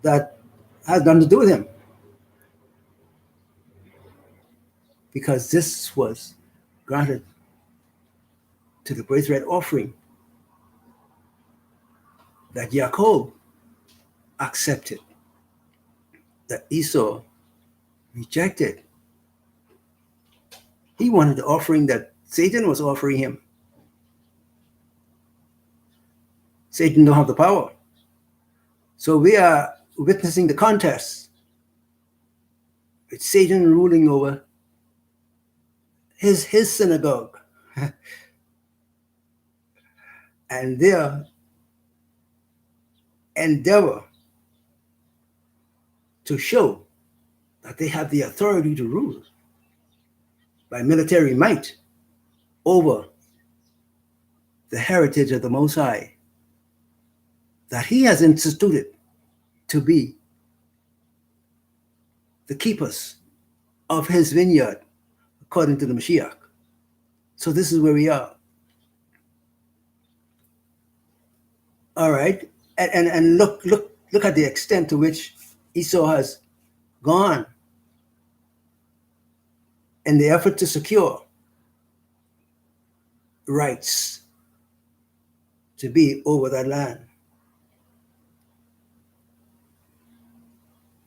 that has nothing to do with him, because this was granted to the birthright offering that Yaakov accepted, that Esau rejected. He wanted the offering that Satan was offering him. Satan don't have the power. So we are witnessing the contest with Satan ruling over his synagogue and their endeavor to show that they have the authority to rule by military might over the heritage of the Most High that He has instituted to be the keepers of His vineyard, according to the Mashiach. So this is where we are. All right, and look at the extent to which Esau has gone in the effort to secure rights to be over that land.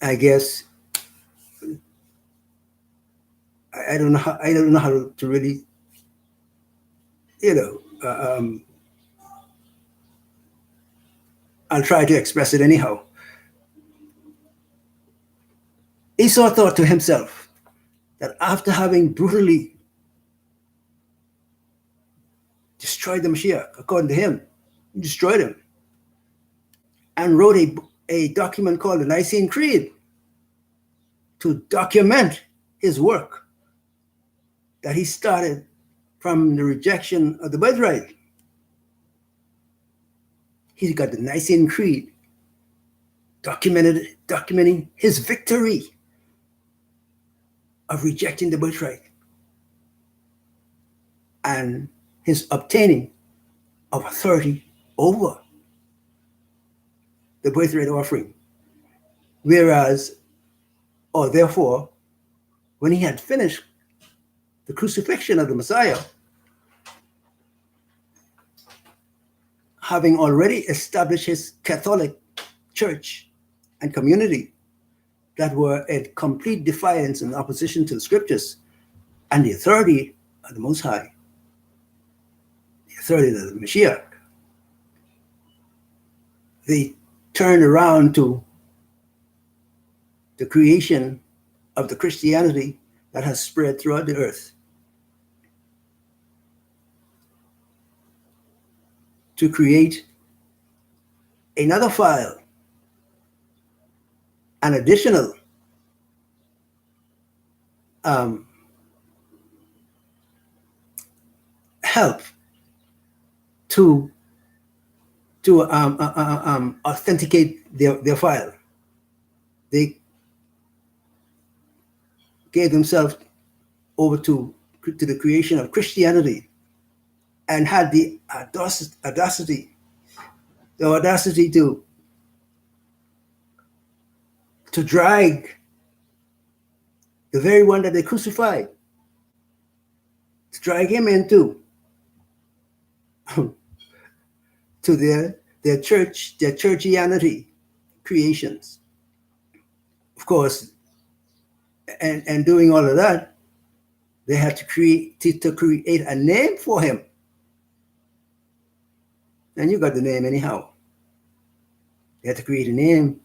I guess I don't know how to really, I'll try to express it anyhow. Esau thought to himself that after having brutally destroyed the Mashiach, according to him, he destroyed him, and wrote a document called the Nicene Creed to document his work that he started from the rejection of the birthright. He's got the Nicene Creed documenting his victory of rejecting the birthright and his obtaining of authority over the birthright offering. Therefore, when he had finished the crucifixion of the Messiah, having already established his Catholic church and community that were in complete defiance and opposition to the scriptures and the authority of the Most High, the authority of the Mashiach, they turned around to the creation of the Christianity that has spread throughout the earth, to create another file, an additional help to authenticate their file. They gave themselves over to the creation of Christianity and had the audacity to drag the very one that they crucified, to drag him into to their churchianity creations. Of course, and doing all of that, they had to create a name for him. And you got the name anyhow. They had to create a name.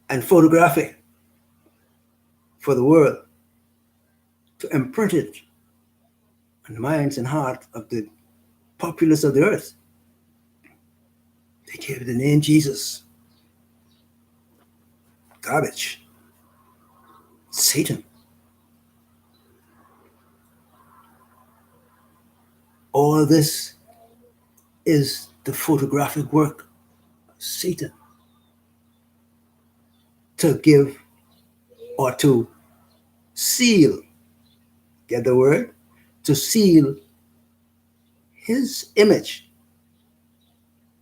And photographic for the world, to imprint it on the minds and hearts of the populace of the earth. They gave it the name Jesus. Garbage. Satan. All this is the photographic work of Satan to give or to seal, get the word? To seal his image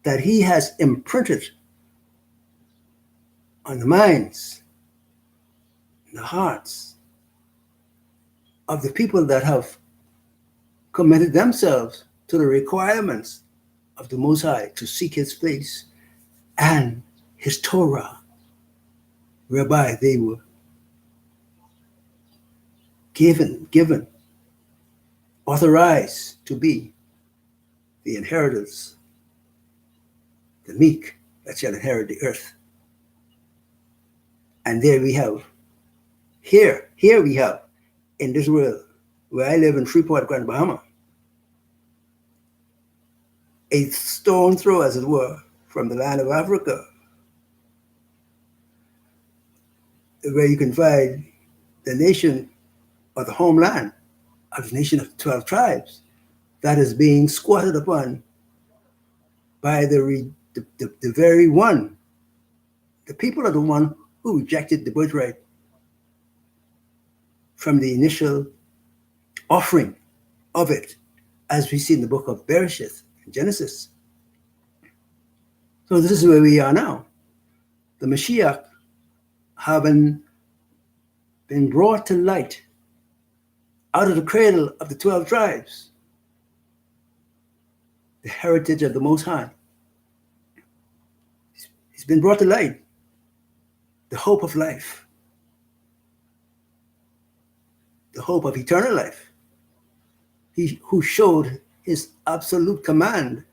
that he has imprinted on the minds, the hearts of the people that have committed themselves to the requirements of the Most High to seek his face and his Torah, whereby they were given, authorized to be the inheritors, the meek that shall inherit the earth. And there we have, here we have, in this world, where I live in Freeport, Grand Bahama, a stone throw, as it were, from the land of Africa, where you can find the nation or the homeland of the nation of 12 tribes that is being squatted upon by the very one. The people are the one who rejected the birthright from the initial offering of it, as we see in the book of Bereshith, Genesis. So this is where we are now. The Mashiach, having been brought to light out of the cradle of the 12 tribes, the heritage of the Most High. He's been brought to light, the hope of life, the hope of eternal life. He who showed his absolute command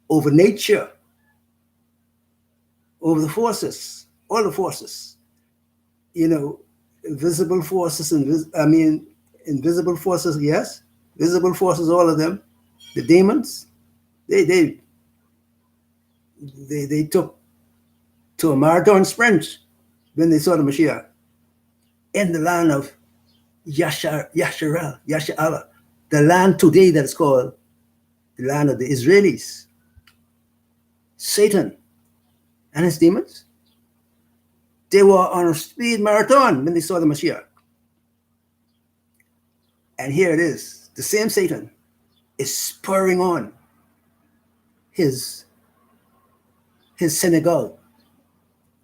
over nature, over the forces, all the forces, visible forces, invisible forces, yes, visible forces, all of them. The demons, they took to a marathon sprint when they saw the Mashiach in the land of Yasharel, the land today that is called the land of the Israelis. Satan and his demons, they were on a speed marathon when they saw the Mashiach. And here it is, the same Satan is spurring on his synagogue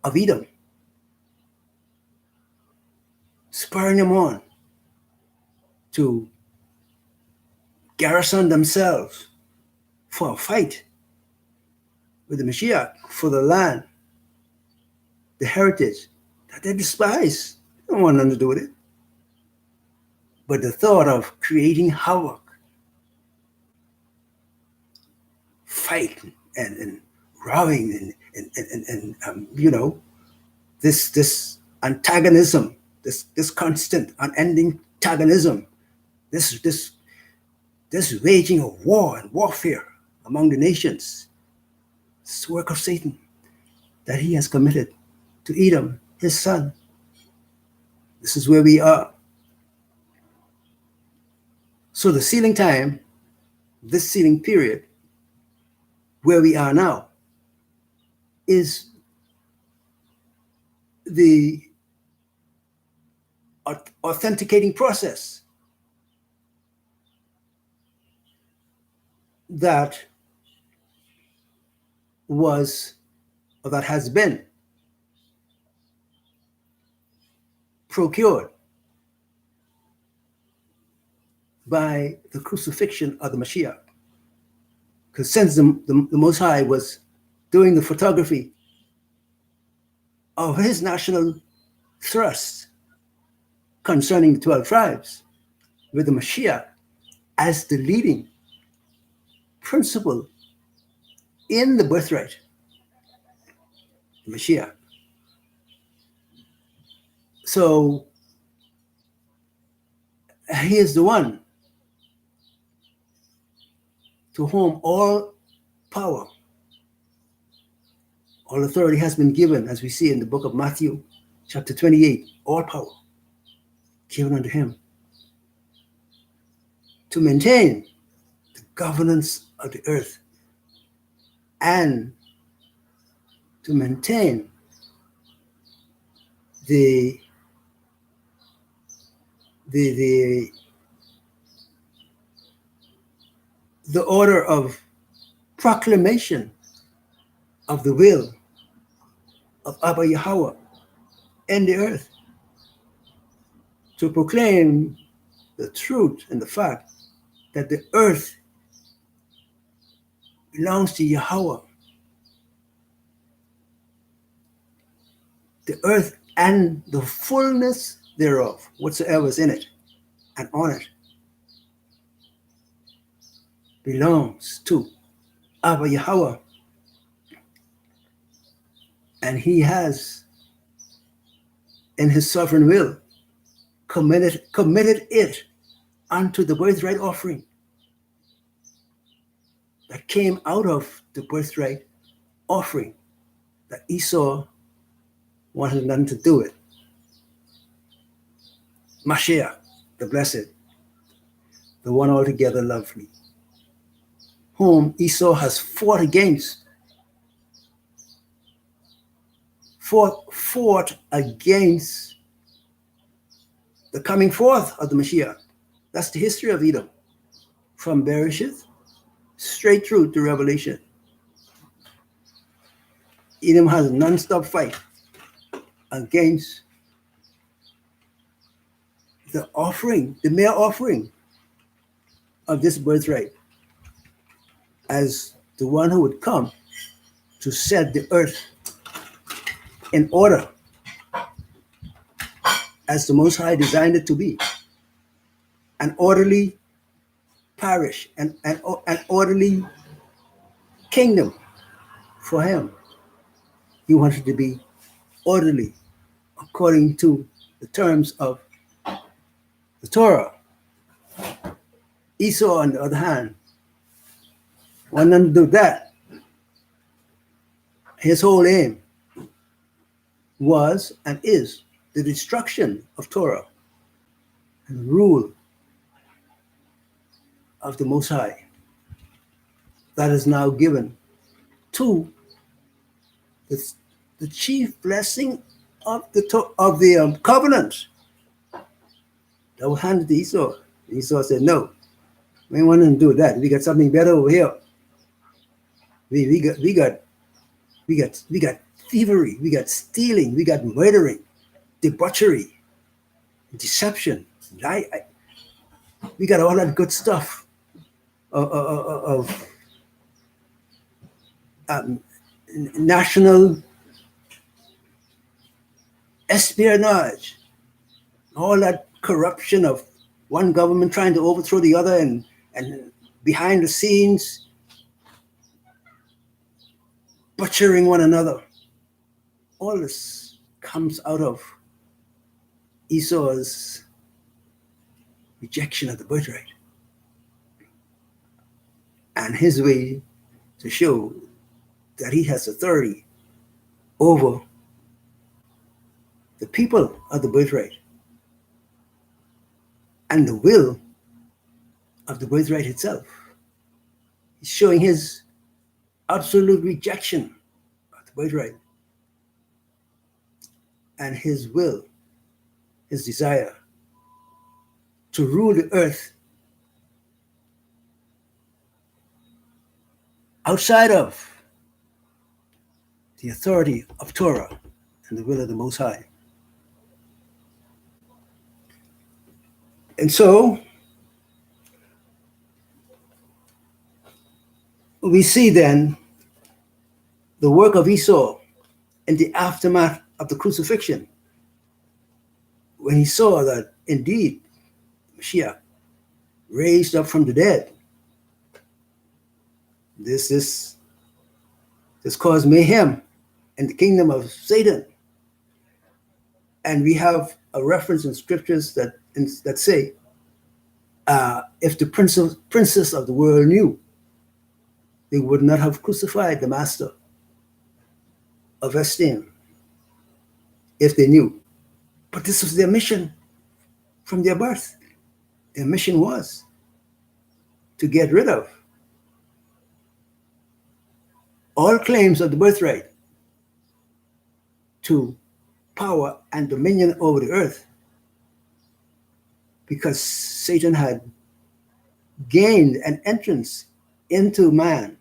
of Edom, spurring them on to garrison themselves for a fight with the Mashiach for the land, the heritage that they despise. They don't want nothing to do with it. But the thought of creating havoc, fighting and robbing and this antagonism, this constant, unending antagonism, this waging of war and warfare among the nations. It's the work of Satan that he has committed to Edom, his son. This is where we are. So the sealing time, this sealing period, where we are now, is the authenticating process that was, or that has been procured by the crucifixion of the Mashiach. Because since the Most High was doing the photography of his national thrust concerning the 12 tribes, with the Mashiach as the leading principle in the birthright, the Mashiach. So he is the one to whom all power, all authority has been given, as we see in the book of Matthew, chapter 28, all power given unto him to maintain the governance of the earth and to maintain the order of proclamation of the will of Abba Yahweh in the earth, to proclaim the truth and the fact that the earth belongs to Yahweh. The earth and the fullness thereof, whatsoever is in it and on it, belongs to Abba Yahweh. And he has, in his sovereign will, committed it unto the birthright offering. that came out of the birthright offering that Esau wanted nothing to do with. Mashiach, the blessed, the one altogether lovely, whom Esau has fought against, fought against the coming forth of the Mashiach. That's the history of Edom, from Bereshith straight through to Revelation. Edom has a non-stop fight against the offering, the mere offering of this birthright, as the one who would come to set the earth in order as the Most High designed it to be, an orderly parish, an orderly kingdom for him. He wanted to be orderly according to the terms of the Torah. Esau, on the other hand, wanted to do that. His whole aim was and is the destruction of Torah and rule of the Most High that is now given to the chief blessing of the covenant that was handed to Esau. Esau said, "No, we ain't want to do that. We got something better over here. We got thievery, we got stealing, we got murdering, debauchery, deception, lie. We got all that good stuff of national espionage, all that corruption of one government trying to overthrow the other, and behind the scenes butchering one another. All this comes out of Esau's rejection of the birthright and his way to show that he has authority over the people of the birthright and the will of the birthright itself. He's showing his absolute rejection of the birthright and his will, his desire to rule the earth outside of the authority of Torah and the will of the Most High. And so we see then the work of Esau in the aftermath of the crucifixion, when he saw that indeed Mashiach raised up from the dead. This caused mayhem in the kingdom of Satan. And we have a reference in scriptures that say, if the princes of the world knew, they would not have crucified the master of esteem if they knew. But this was their mission from their birth. Their mission was to get rid of all claims of the birthright to power and dominion over the earth, because Satan had gained an entrance into man.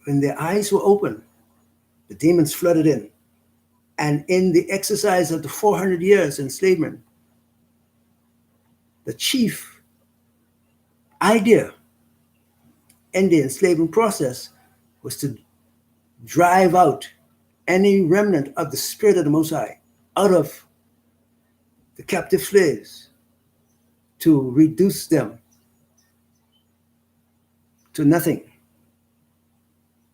When their eyes were open, the demons flooded in. And in the exercise of the 400 years enslavement, the chief idea in the enslavement process was to drive out any remnant of the spirit of the Most High out of the captive slaves, to reduce them to nothing.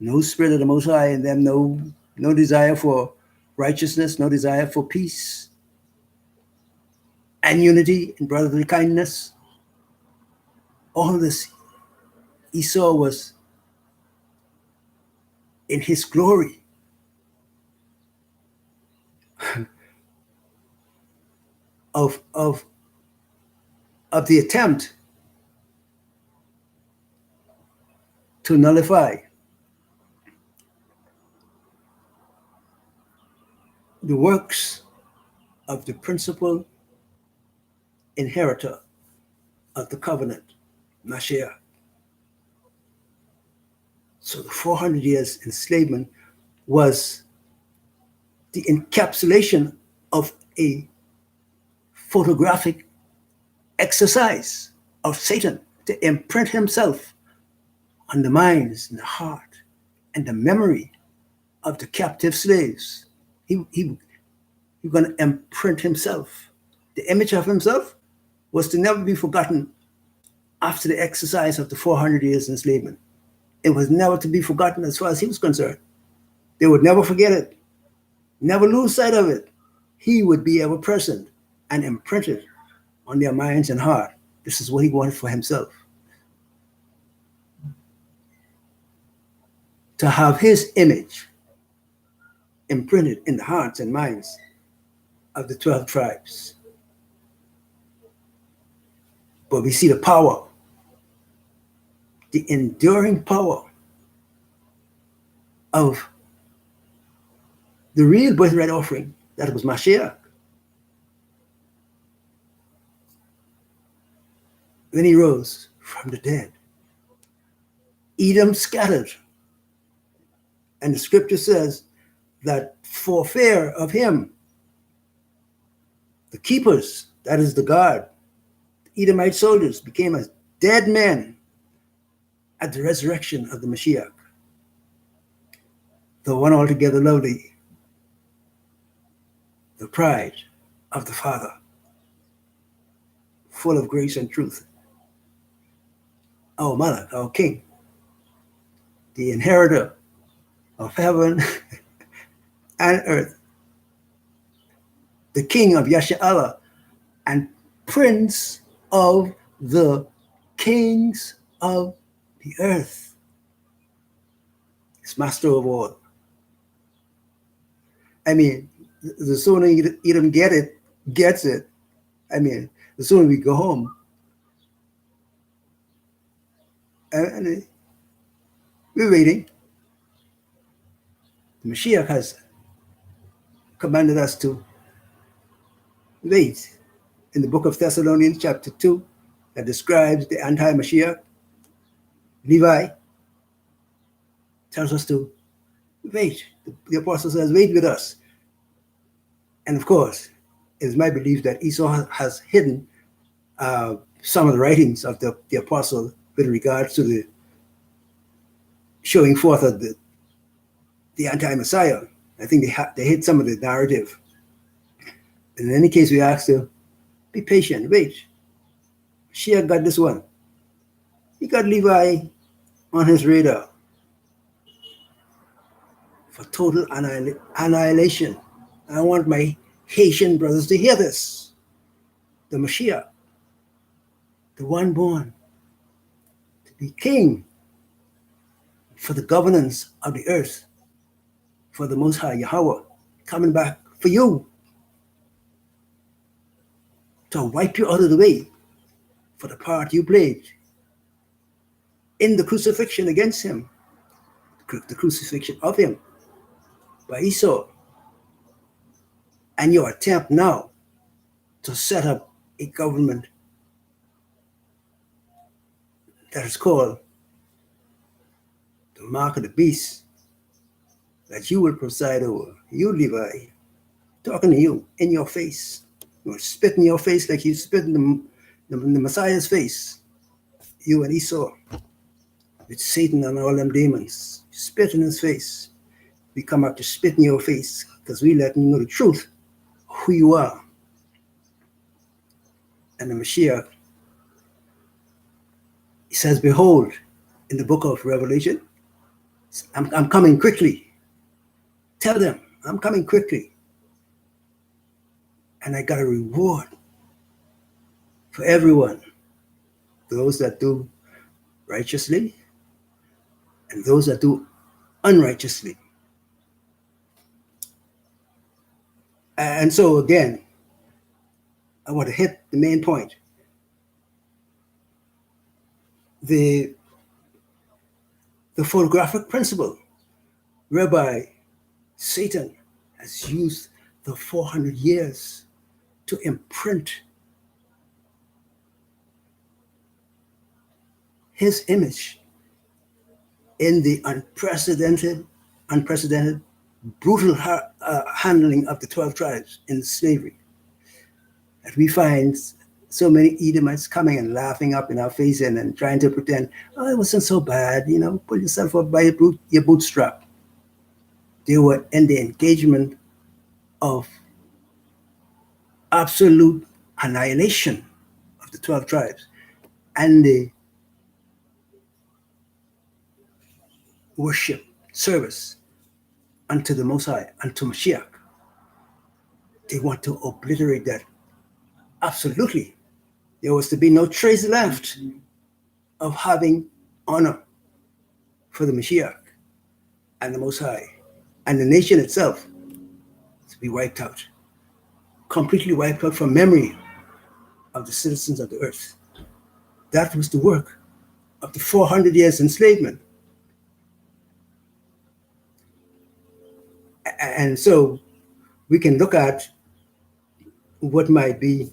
No spirit of the Most High in them, no desire for righteousness, no desire for peace and unity and brotherly kindness. All this Esau was in his glory of the attempt to nullify the works of the principal inheritor of the covenant, Mashiach. So the 400 years enslavement was the encapsulation of a photographic exercise of Satan to imprint himself on the minds and the heart and the memory of the captive slaves. He was going to imprint himself. The image of himself was to never be forgotten after the exercise of the 400 years enslavement. It was never to be forgotten as far as he was concerned. They would never forget it, never lose sight of it. He would be ever present and imprinted on their minds and heart. This is what he wanted for himself. To have his image imprinted in the hearts and minds of the 12 tribes. But we see the power, the enduring power of the real birthright offering, that was Mashiach. When he rose from the dead, Edom scattered. And the scripture says that for fear of him, the keepers, that is the guard, the Edomite soldiers became as dead men at the resurrection of the Mashiach. The one altogether lovely, the pride of the Father, full of grace and truth. Our Malach, our King, the inheritor of heaven and earth, the King of Yasha'Allah and Prince of the kings of the earth. He's master of all. I mean, the sooner Edom gets it, I mean, the sooner we go home. And we're waiting. The Mashiach has commanded us to wait. In the book of Thessalonians chapter 2, that describes the anti-Mashiach, Levi tells us to wait. The apostle says, wait with us. And of course, it is my belief that Esau has hidden some of the writings of the apostle with regards to the showing forth of the anti-Messiah. I think they hid some of the narrative. In any case, we ask to be patient, wait. Shia got this one. He got Levi on his radar for total annihilation. I want my Haitian brothers to hear this. The Mashiach, the one born to be king for the governance of the earth, for the Most High Yahweh, coming back for you to wipe you out of the way for the part you played in the crucifixion against him, the crucifixion of him by Esau, and your attempt now to set up a government that is called the mark of the beast, that you will preside over. You, Levi, talking to you in your face. You will spit in your face like you spit in the Messiah's face. You and Esau, with Satan and all them demons, spit in his face. We come up to spit in your face because we let you know the truth of who you are. And the Mashiach, he says, behold, in the book of Revelation, I'm coming quickly. Tell them, I'm coming quickly. And I got a reward for everyone. Those that do righteously and those that do unrighteously. And so again, I want to hit the main point. The photographic principle, whereby Satan has used the 400 years to imprint his image in the unprecedented, brutal handling of the 12 tribes in slavery. That we find so many Edomites coming and laughing up in our face and trying to pretend, oh, it wasn't so bad, pull yourself up by your bootstrap. They were in the engagement of absolute annihilation of the 12 tribes and the worship, service unto the Most High, unto Mashiach. They want to obliterate that. Absolutely. There was to be no trace left of having honor for the Mashiach and the Most High, and the nation itself to be wiped out, completely wiped out from memory of the citizens of the earth. That was the work of the 400 years enslavement. And so we can look at what might be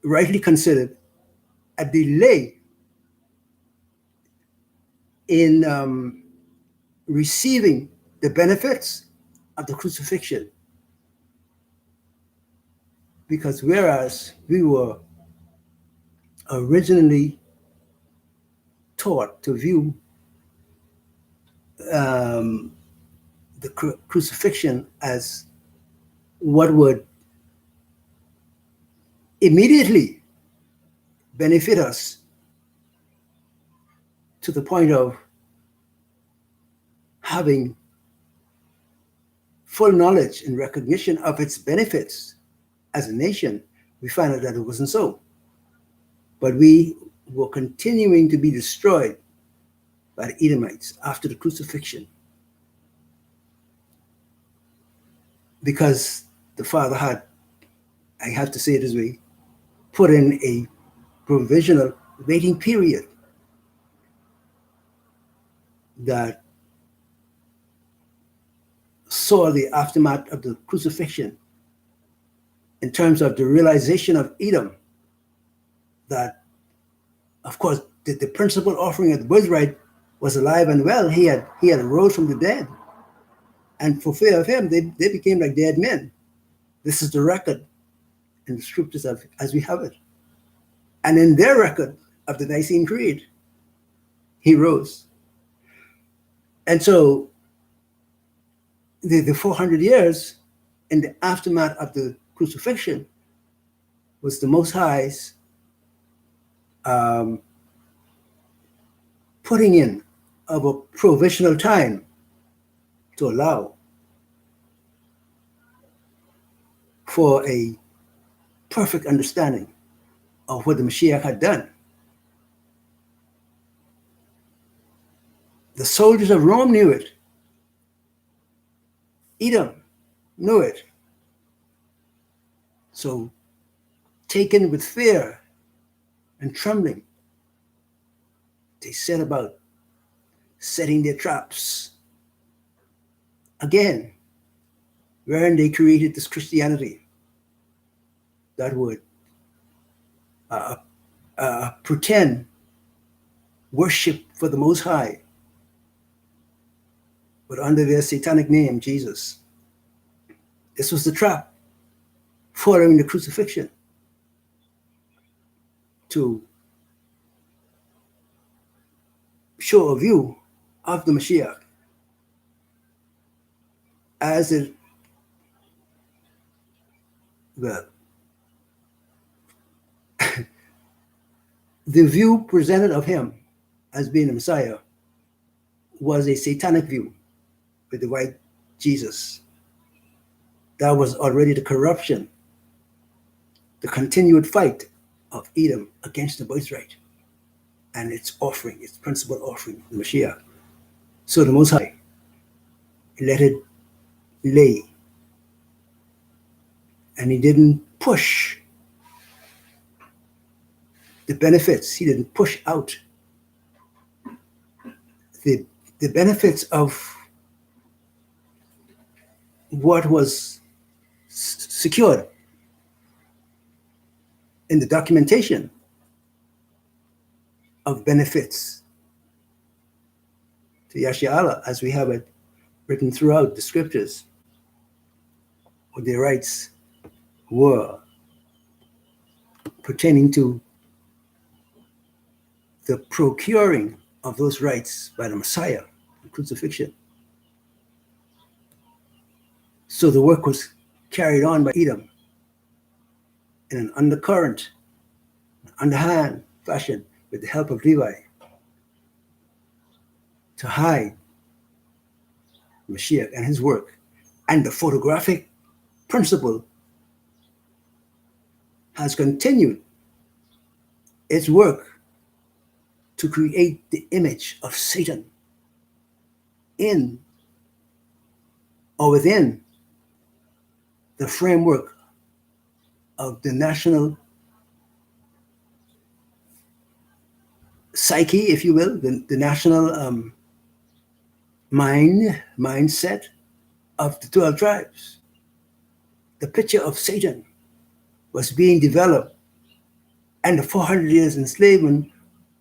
rightly considered a delay in receiving the benefits of the crucifixion. Because whereas we were originally taught to view the crucifixion as what would immediately benefit us to the point of having full knowledge and recognition of its benefits as a nation, we found out that it wasn't so. But we were continuing to be destroyed by the Edomites after the crucifixion, because the Father had, I have to say it this way, put in a provisional waiting period that saw the aftermath of the crucifixion in terms of the realization of Edom that, of course, the principal offering of the birthright was alive and well. He had arose from the dead. And for fear of him, they became like dead men. This is the record in the scriptures as we have it. And in their record of the Nicene Creed, he rose. And so the 400 years in the aftermath of the crucifixion was the Most High's putting in of a provisional time to allow for a perfect understanding of what the Mashiach had done. The soldiers of Rome knew it. Edom knew it. So, taken with fear and trembling, they set about setting their traps. Again, wherein they created this Christianity that would pretend worship for the Most High, but under their satanic name, Jesus. This was the trap following the crucifixion, to show a view of the Mashiach as it, well, the view presented of him as being the Messiah was a satanic view with the white Jesus. That was already the corruption, the continued fight of Edom against the birthright. and its offering, its principal offering, the Mashiach. So the Most High let it lay, and he didn't push the benefits. He didn't push out the, the benefits of what was secured in the documentation of benefits to Yasha, as we have it written throughout the scriptures, what their rights were pertaining to the procuring of those rights by the Messiah, the crucifixion. So the work was carried on by Edom in an undercurrent, underhand fashion with the help of Levi to hide Mashiach and his work. And the photographic principle has continued its work to create the image of Satan in or within the framework of the national psyche, if you will, the national mindset of the 12 tribes. The picture of Satan was being developed, and the 400 years enslavement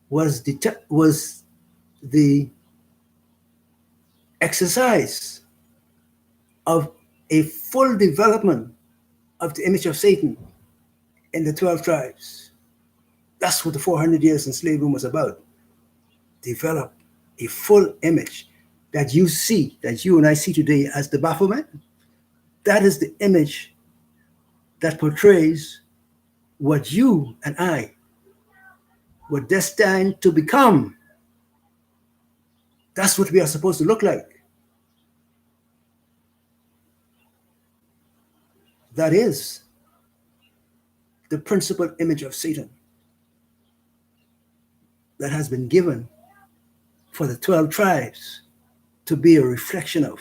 was the exercise of a full development of the image of Satan in the 12 tribes. That's what the 400 years enslavement was about. Develop a full image that you see, that you and I see today as the Baphomet. That is the image that portrays what you and I were destined to become. That's what we are supposed to look like. That is the principal image of Satan that has been given for the 12 tribes to be a reflection of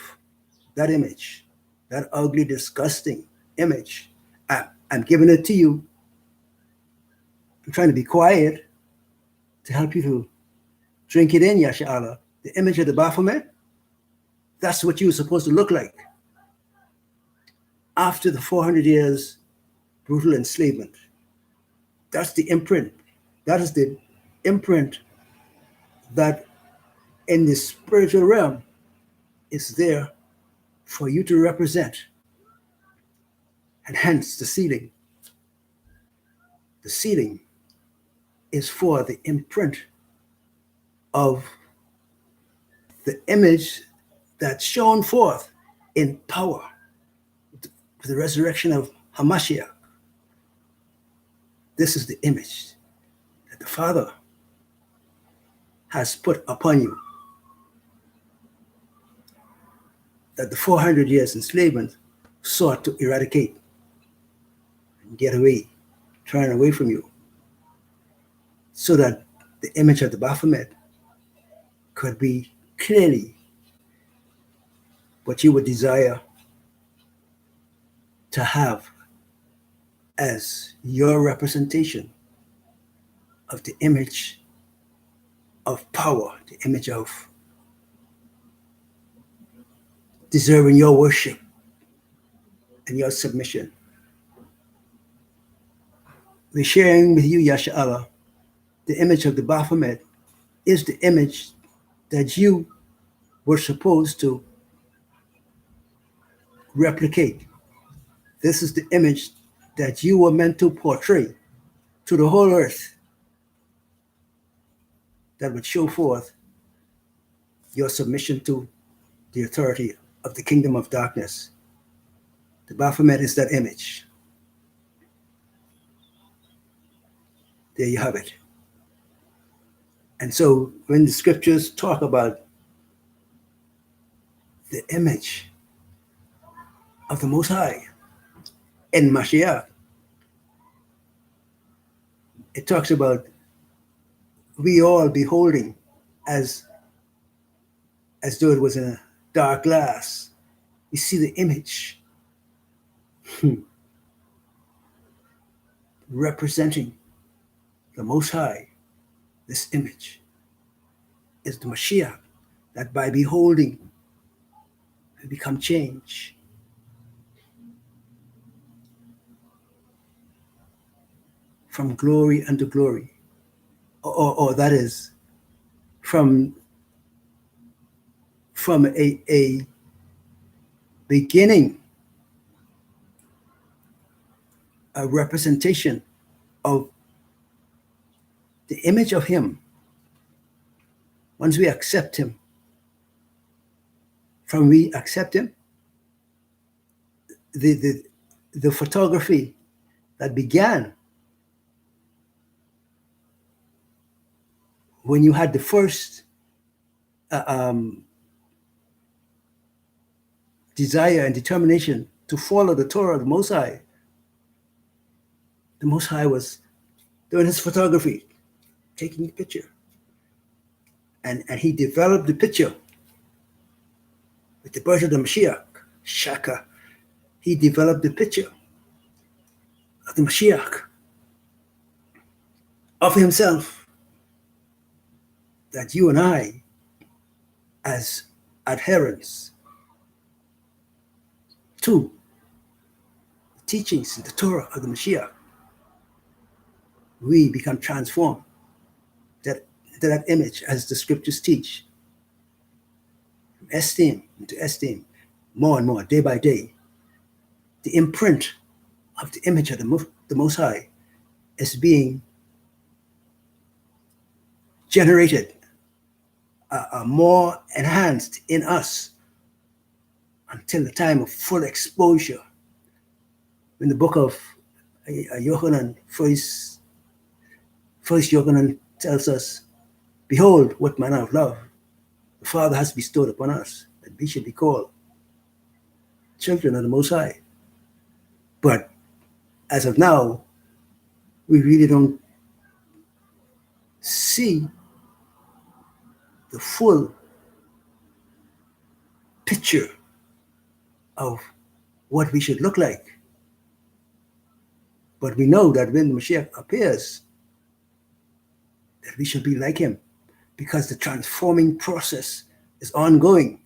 that image, that ugly, disgusting image. I'm giving it to you. I'm trying to be quiet to help you to drink it in, Yasha Allah. The image of the Baphomet, that's what you're supposed to look like after the 400 years brutal enslavement. That's the imprint. That is the imprint that in the spiritual realm is there for you to represent. And hence the sealing. The sealing is for the imprint of the image that's shown forth in power with the resurrection of Hamashiach. This is the image that the Father has put upon you. That the 400 years enslavement sought to eradicate and get away, turn away from you, so that the image of the Baphomet could be clearly what you would desire to have as your representation of the image of power, the image of deserving your worship and your submission. We're sharing with you, Yasha Allah, the image of the Baphomet is the image that you were supposed to replicate. This is the image that you were meant to portray to the whole earth that would show forth your submission to the authority of the kingdom of darkness. The Baphomet is that image. There you have it. And so when the scriptures talk about the image of the Most High in Mashiach, it talks about we all beholding as as though it was in a dark glass. We see the image representing the Most High. This image is the Mashiach, that by beholding we become changed from glory unto glory, or that is from a beginning, a representation of the image of Him. Once we accept Him, we accept Him, the photography that began when you had the first desire and determination to follow the Torah of the Most High. The Most High was doing His photography, taking the picture. And He developed the picture with the birth of the Mashiach, Shaka. He developed the picture of the Mashiach, of Himself, that you and I, as adherents to the teachings in the Torah of the Mashiach, we become transformed to that image, as the scriptures teach, from esteem into esteem, more and more, day by day. The imprint of the image of the Most High is being generated, more enhanced in us until the time of full exposure. In the book of Yochanan, first Yochanan tells us, behold, what manner of love the Father has bestowed upon us, that we should be called children of the Most High. But as of now, we really don't see the full picture of what we should look like. But we know that when the Mashiach appears, that we shall be like Him, because the transforming process is ongoing.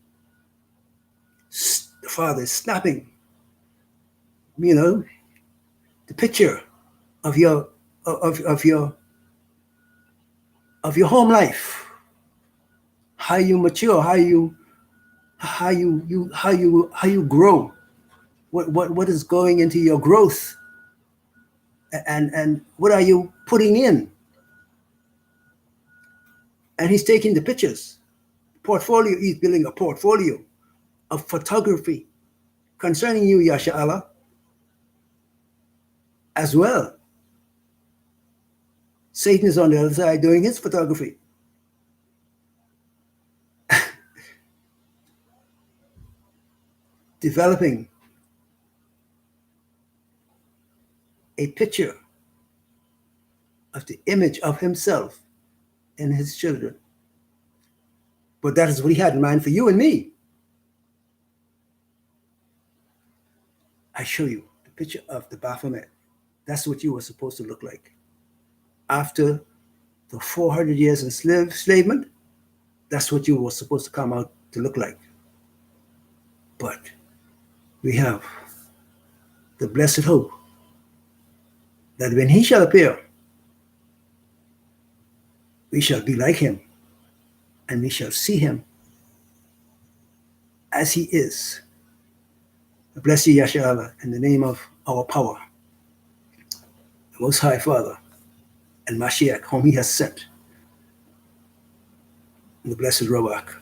The Father is snapping, the picture of your home life, how you mature, how you grow, what is going into your growth, and what are you putting in. And He's taking the pictures, portfolio. He's building a portfolio of photography concerning you, Yasha Allah, as well. Satan is on the other side doing his photography. Developing a picture of the image of himself in his children. But that is what he had in mind for you and me. I show you the picture of the Baphomet. That's what you were supposed to look like. After the 400 years enslavement, that's what you were supposed to come out to look like. But we have the blessed hope that when he shall appear, we shall be like him, and we shall see him as he is. Bless you, Yasha Allah, in the name of our power, the Most High Father, and Mashiach, whom he has sent, and the blessed Ruach.